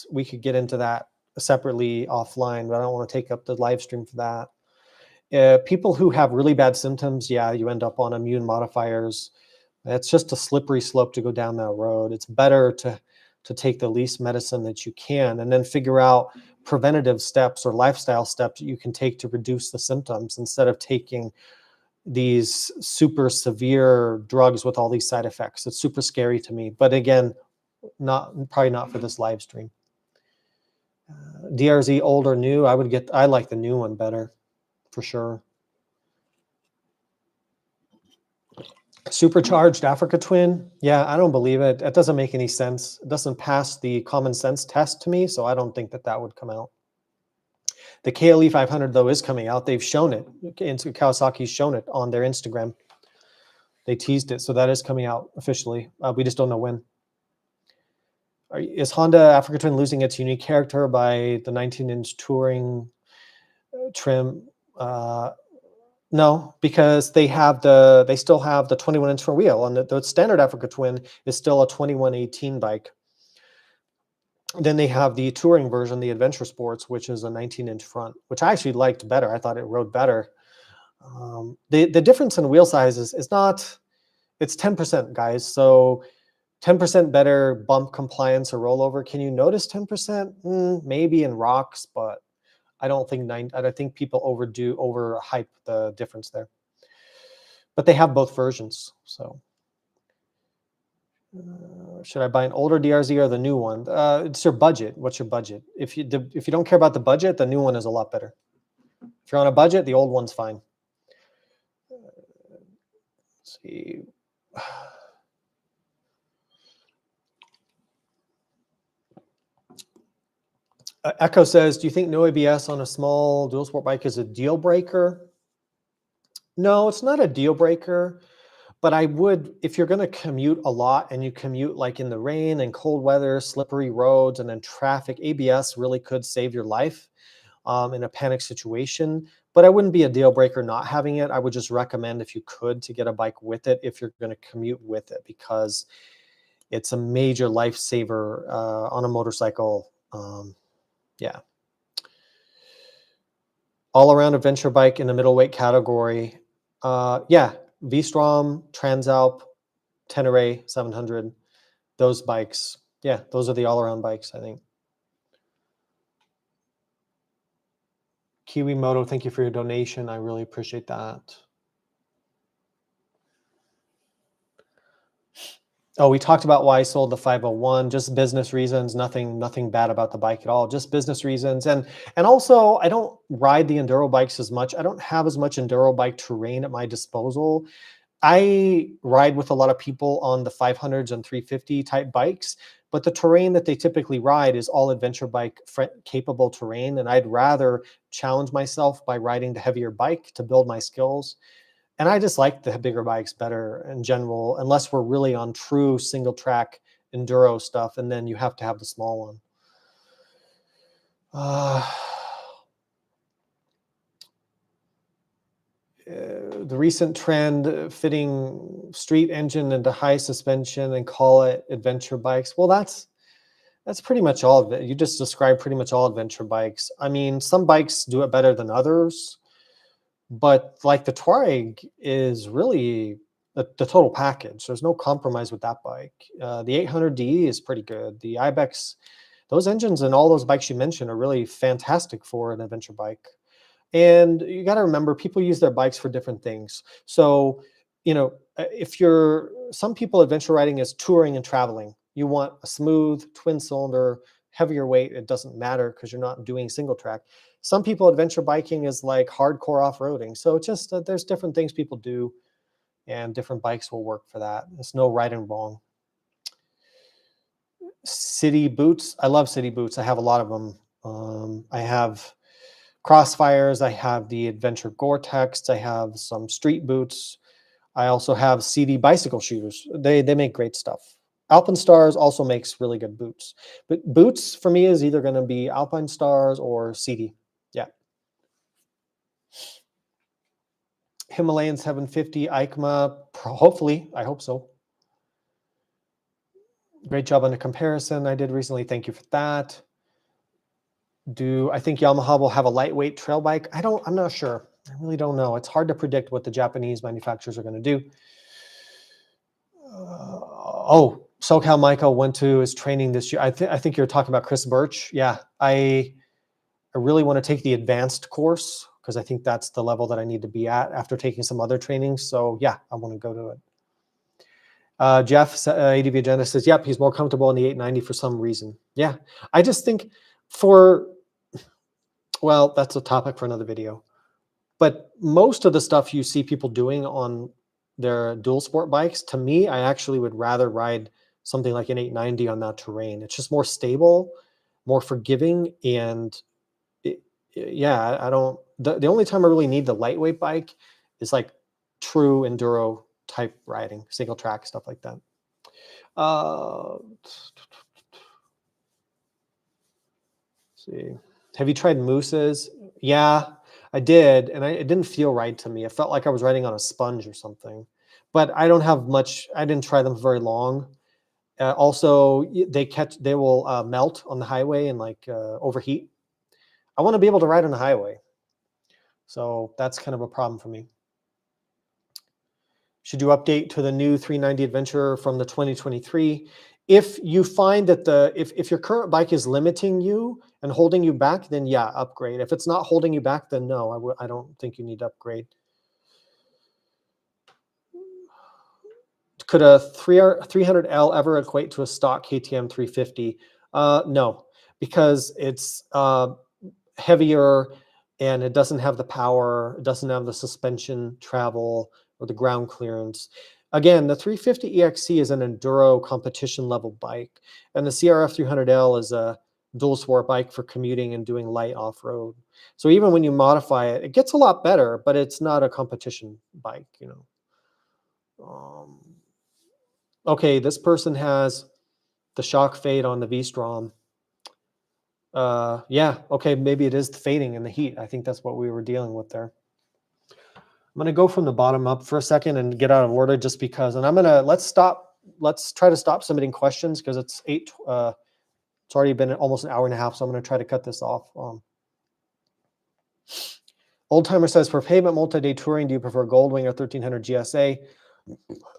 we could get into that separately offline, but I don't want to take up the live stream for that. People who have really bad symptoms, yeah, you end up on immune modifiers. It's just a slippery slope to go down that road. It's better to take the least medicine that you can and then figure out preventative steps or lifestyle steps you can take to reduce the symptoms instead of taking these super severe drugs with all these side effects. It's super scary to me. But again, probably not for this live stream. DRZ old or new? I like the new one better for sure. Supercharged Africa Twin. Yeah, I don't believe it. It doesn't make any sense. It doesn't pass the common sense test to me, so I don't think that that would come out. The KLE 500 though is coming out. They've shown it. Kawasaki's shown it on their Instagram. They teased it, so that is coming out officially. We just don't know when. Is Honda Africa Twin losing its unique character by the 19-inch touring trim? No, because they still have the 21-inch front wheel, and the standard Africa Twin is still a 2118 bike. Then they have the touring version, the Adventure Sports, which is a 19-inch front, which I actually liked better. I thought it rode better. The difference in wheel size is not, it's 10%, guys. So 10% better bump compliance or rollover. Can you notice 10%? Maybe in rocks, but I don't think I think people overhype the difference there. But they have both versions. So should I buy an older DRZ or the new one? It's your budget. What's your budget? If you don't care about the budget, the new one is a lot better. If you're on a budget, the old one's fine. Let's see. Echo says, do you think no ABS on a small dual sport bike is a deal breaker? No, it's not a deal breaker, but I would, if you're going to commute a lot and you commute like in the rain and cold weather, slippery roads, and then traffic, ABS really could save your life in a panic situation. But I wouldn't be a deal breaker not having it. I would just recommend, if you could, to get a bike with it if you're going to commute with it, because it's a major lifesaver on a motorcycle. Yeah. All-around adventure bike in the middleweight category. Yeah, V-Strom, Transalp, Tenere 700, those bikes. Yeah, those are the all-around bikes, I think. Kiwi Moto, thank you for your donation. I really appreciate that. Oh, we talked about why I sold the 501, just business reasons, nothing bad about the bike at all, just business reasons. And also, I don't ride the enduro bikes as much. I don't have as much enduro bike terrain at my disposal. I ride with a lot of people on the 500s and 350 type bikes, but the terrain that they typically ride is all adventure bike capable terrain. And I'd rather challenge myself by riding the heavier bike to build my skills. And I just like the bigger bikes better in general, unless we're really on true single track enduro stuff. And then you have to have the small one. The recent trend, fitting street engine into high suspension and call it adventure bikes. Well, that's pretty much all of it. You just described pretty much all adventure bikes. I mean, some bikes do it better than others, but like the Touareg is really the total package. There's no compromise with that bike. The 800D is pretty good. The Ibex, those engines and all those bikes you mentioned are really fantastic for an adventure bike. And you got to remember, people use their bikes for different things. So, some people adventure riding is touring and traveling. You want a smooth twin cylinder, heavier weight. It doesn't matter because you're not doing single track. Some people adventure biking is like hardcore off-roading. So it's just there's different things people do, and different bikes will work for that. There's no right and wrong. City boots. I love city boots. I have a lot of them. I have Crossfires, I have the Adventure Gore-Tex, I have some street boots. I also have CD bicycle shoes. They make great stuff. Alpinestars also makes really good boots. But boots for me is either going to be Alpinestars or CD. Yeah. Himalayan 750, EICMA, hopefully, I hope so. Great job on the comparison I did recently. Thank you for that. I think Yamaha will have a lightweight trail bike? I'm not sure. I really don't know. It's hard to predict what the Japanese manufacturers are going to do. SoCal Michael went to his training this year. I think you're talking about Chris Birch. Yeah, I really want to take the advanced course because I think that's the level that I need to be at after taking some other trainings. So yeah, I want to go to it. Jeff, ADV Agenda says, yep, he's more comfortable in the 890 for some reason. Yeah, I just think well, that's a topic for another video. But most of the stuff you see people doing on They're dual sport bikes. To me, I actually would rather ride something like an 890 on that terrain. It's just more stable, more forgiving, and it, yeah, I don't. The only time I really need the lightweight bike is like true enduro type riding, single track stuff like that. Let's see. Have you tried mooses? Yeah, I did, and it didn't feel right to me. It felt like I was riding on a sponge or something. But I don't have much. I didn't try them very long. Also, they will melt on the highway and like overheat. I want to be able to ride on the highway, so that's kind of a problem for me. Should you update to the new 390 Adventure from the 2023? If you find that if your current bike is limiting you and holding you back, then yeah, upgrade. If it's not holding you back, then no, I don't think you need to upgrade. Could a 300L ever equate to a stock KTM 350? No, because it's heavier and it doesn't have the power, it doesn't have the suspension travel or the ground clearance. Again, the 350 EXC is an enduro competition level bike, and the CRF 300L is a dual sport bike for commuting and doing light off-road. So even when you modify it, it gets a lot better, but it's not a competition bike, you know. Okay, this person has the shock fade on the V-Strom. Yeah, okay, maybe it is the fading in the heat. I think that's what we were dealing with there. I'm going to go from the bottom up for a second and get out of order just because, and let's try to stop submitting questions because it's it's already been almost an hour and a half, so I'm going to try to cut this off. Old Timer says, for pavement multi-day touring, do you prefer Goldwing or 1300 GSA?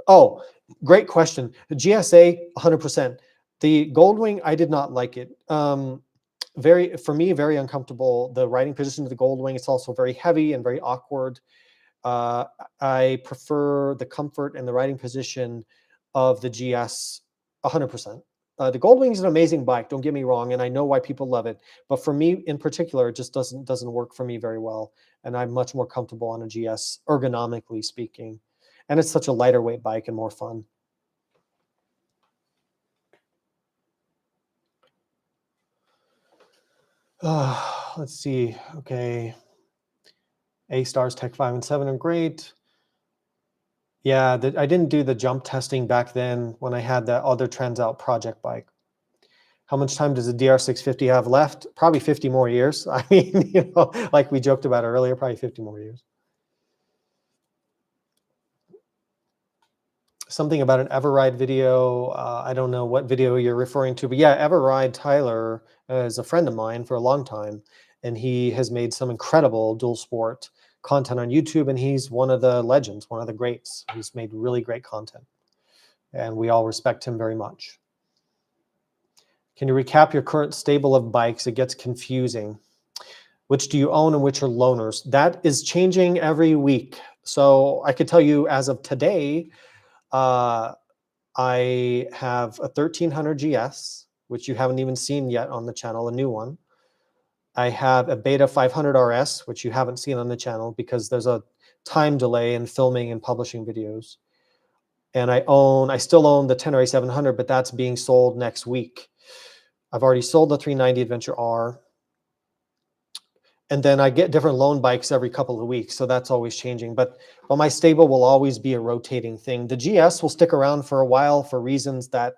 Oh, great question. The GSA, 100%. The Goldwing, I did not like it. For me, very uncomfortable. The riding position of the Goldwing, it's also very heavy and very awkward. I prefer the comfort and the riding position of the GS 100%. The Goldwing is an amazing bike, don't get me wrong, and I know why people love it. But for me in particular, it just doesn't work for me very well. And I'm much more comfortable on a GS, ergonomically speaking. And it's such a lighter weight bike and more fun. Let's see. Okay. A stars Tech 5 and 7 are great. Yeah, I didn't do the jump testing back then when I had that other Transout project bike. How much time does the DR650 have left? Probably 50 more years. I mean, you know, like we joked about earlier, probably 50 more years. Something about an Everride video. I don't know what video you're referring to, but yeah, Everride Tyler is a friend of mine for a long time, and he has made some incredible dual sport content on YouTube, and he's one of the legends, one of the greats. He's made really great content, and we all respect him very much. Can you recap your current stable of bikes? It gets confusing. Which do you own and which are loaners? That is changing every week. So I could tell you as of today, I have a 1300 GS, which you haven't even seen yet on the channel, a new one. I have a Beta 500 RS, which you haven't seen on the channel because there's a time delay in filming and publishing videos. And I still own the 10RA 700, but that's being sold next week. I've already sold the 390 Adventure R. And then I get different loan bikes every couple of weeks, so that's always changing. But my stable will always be a rotating thing. The GS will stick around for a while for reasons that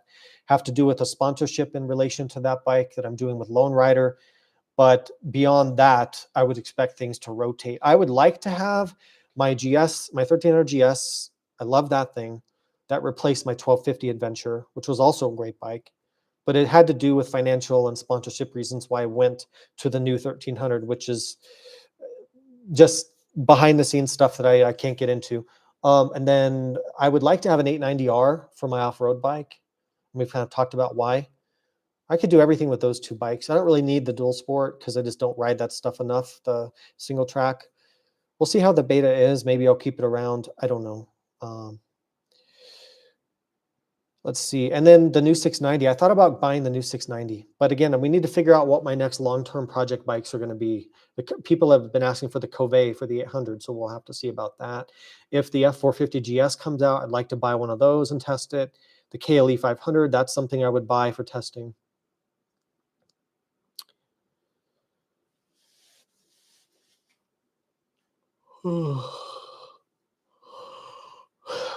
have to do with a sponsorship in relation to that bike that I'm doing with Lone Rider. But beyond that, I would expect things to rotate. I would like to have my GS, my 1300 GS. I love that thing. That replaced my 1250 Adventure, which was also a great bike. But it had to do with financial and sponsorship reasons why I went to the new 1300, which is just behind the scenes stuff that I can't get into. And then I would like to have an 890R for my off-road bike. We've kind of talked about why. I could do everything with those two bikes. I don't really need the dual sport because I just don't ride that stuff enough, the single track. We'll see how the Beta is. Maybe I'll keep it around. I don't know. Let's see. And then the new 690. I thought about buying the new 690, but again, we need to figure out what my next long-term project bikes are going to be. People have been asking for the Cove for the 800, so we'll have to see about that. If the F450 GS comes out, I'd like to buy one of those and test it. The KLE 500, that's something I would buy for testing.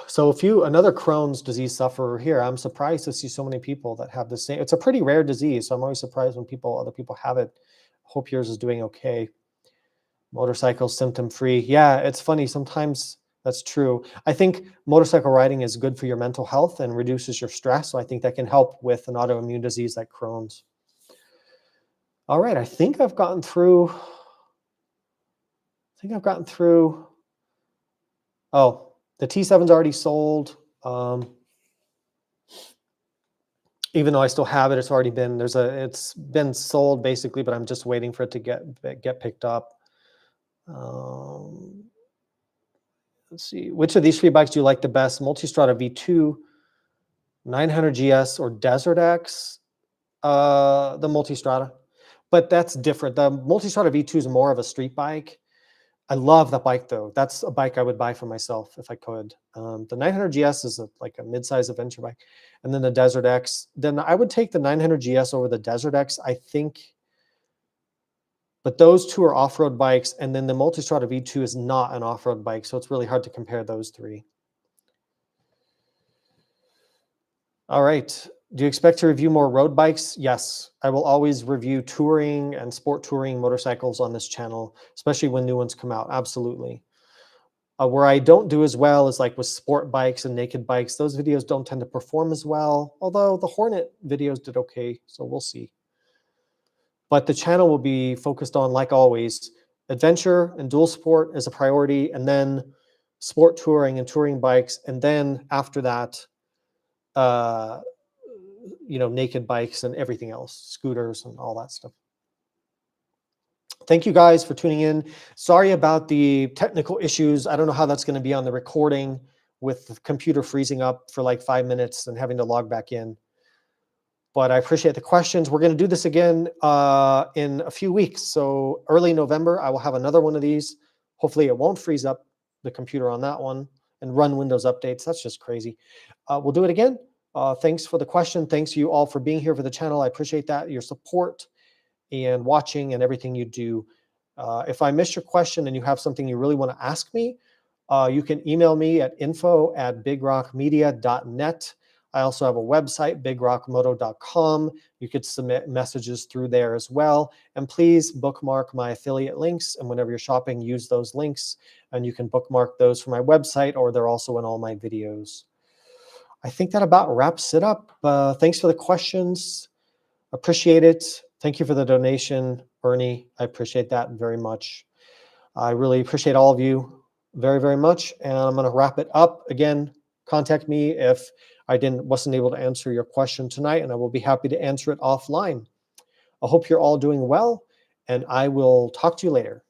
So another Crohn's disease sufferer here. I'm surprised to see so many people that have the same. It's a pretty rare disease, so I'm always surprised when other people have it. Hope yours is doing okay. Motorcycle symptom free. Yeah, it's funny. Sometimes that's true. I think motorcycle riding is good for your mental health and reduces your stress. So I think that can help with an autoimmune disease like Crohn's. All right, I think I've gotten through. Oh, the T7's already sold. Even though I still have it, it's already been it's been sold basically, but I'm just waiting for it to get picked up. Let's see, which of these three bikes do you like the best? Multistrada V2, 900 GS, or Desert X? The Multistrada, but that's different. The Multistrada V2 is more of a street bike. I love that bike though. That's a bike I would buy for myself if I could. The 900 GS is like a mid-size adventure bike. And then the Desert X, then I would take the 900 GS over the Desert X, I think. But those two are off-road bikes, and then the Multistrada V2 is not an off-road bike, so it's really hard to compare those three. All right. Do you expect to review more road bikes? Yes. I will always review touring and sport touring motorcycles on this channel, especially when new ones come out. Absolutely. Where I don't do as well is like with sport bikes and naked bikes. Those videos don't tend to perform as well, although the Hornet videos did okay, so we'll see. But the channel will be focused on, like always, adventure and dual sport is a priority, and then sport touring and touring bikes, and then after that, naked bikes and everything else, scooters and all that stuff. Thank you guys for tuning in. Sorry about the technical issues. I don't know how that's going to be on the recording with the computer freezing up for like 5 minutes and having to log back in. But I appreciate the questions. We're going to do this again in a few weeks. So early November, I will have another one of these. Hopefully it won't freeze up the computer on that one and run Windows updates. That's just crazy. We'll do it again. Thanks for the question. Thanks you all for being here for the channel. I appreciate that, your support and watching and everything you do. If I missed your question and you have something you really want to ask me, you can email me at info@bigrockmedia.net. I also have a website, bigrockmoto.com. You could submit messages through there as well. And please bookmark my affiliate links. And whenever you're shopping, use those links. And you can bookmark those for my website, or they're also in all my videos. I think that about wraps it up. Thanks for the questions. Appreciate it. Thank you for the donation, Bernie. I appreciate that very much. I really appreciate all of you very, very much. And I'm going to wrap it up. Again, contact me if I wasn't able to answer your question tonight, and I will be happy to answer it offline. I hope you're all doing well, and I will talk to you later.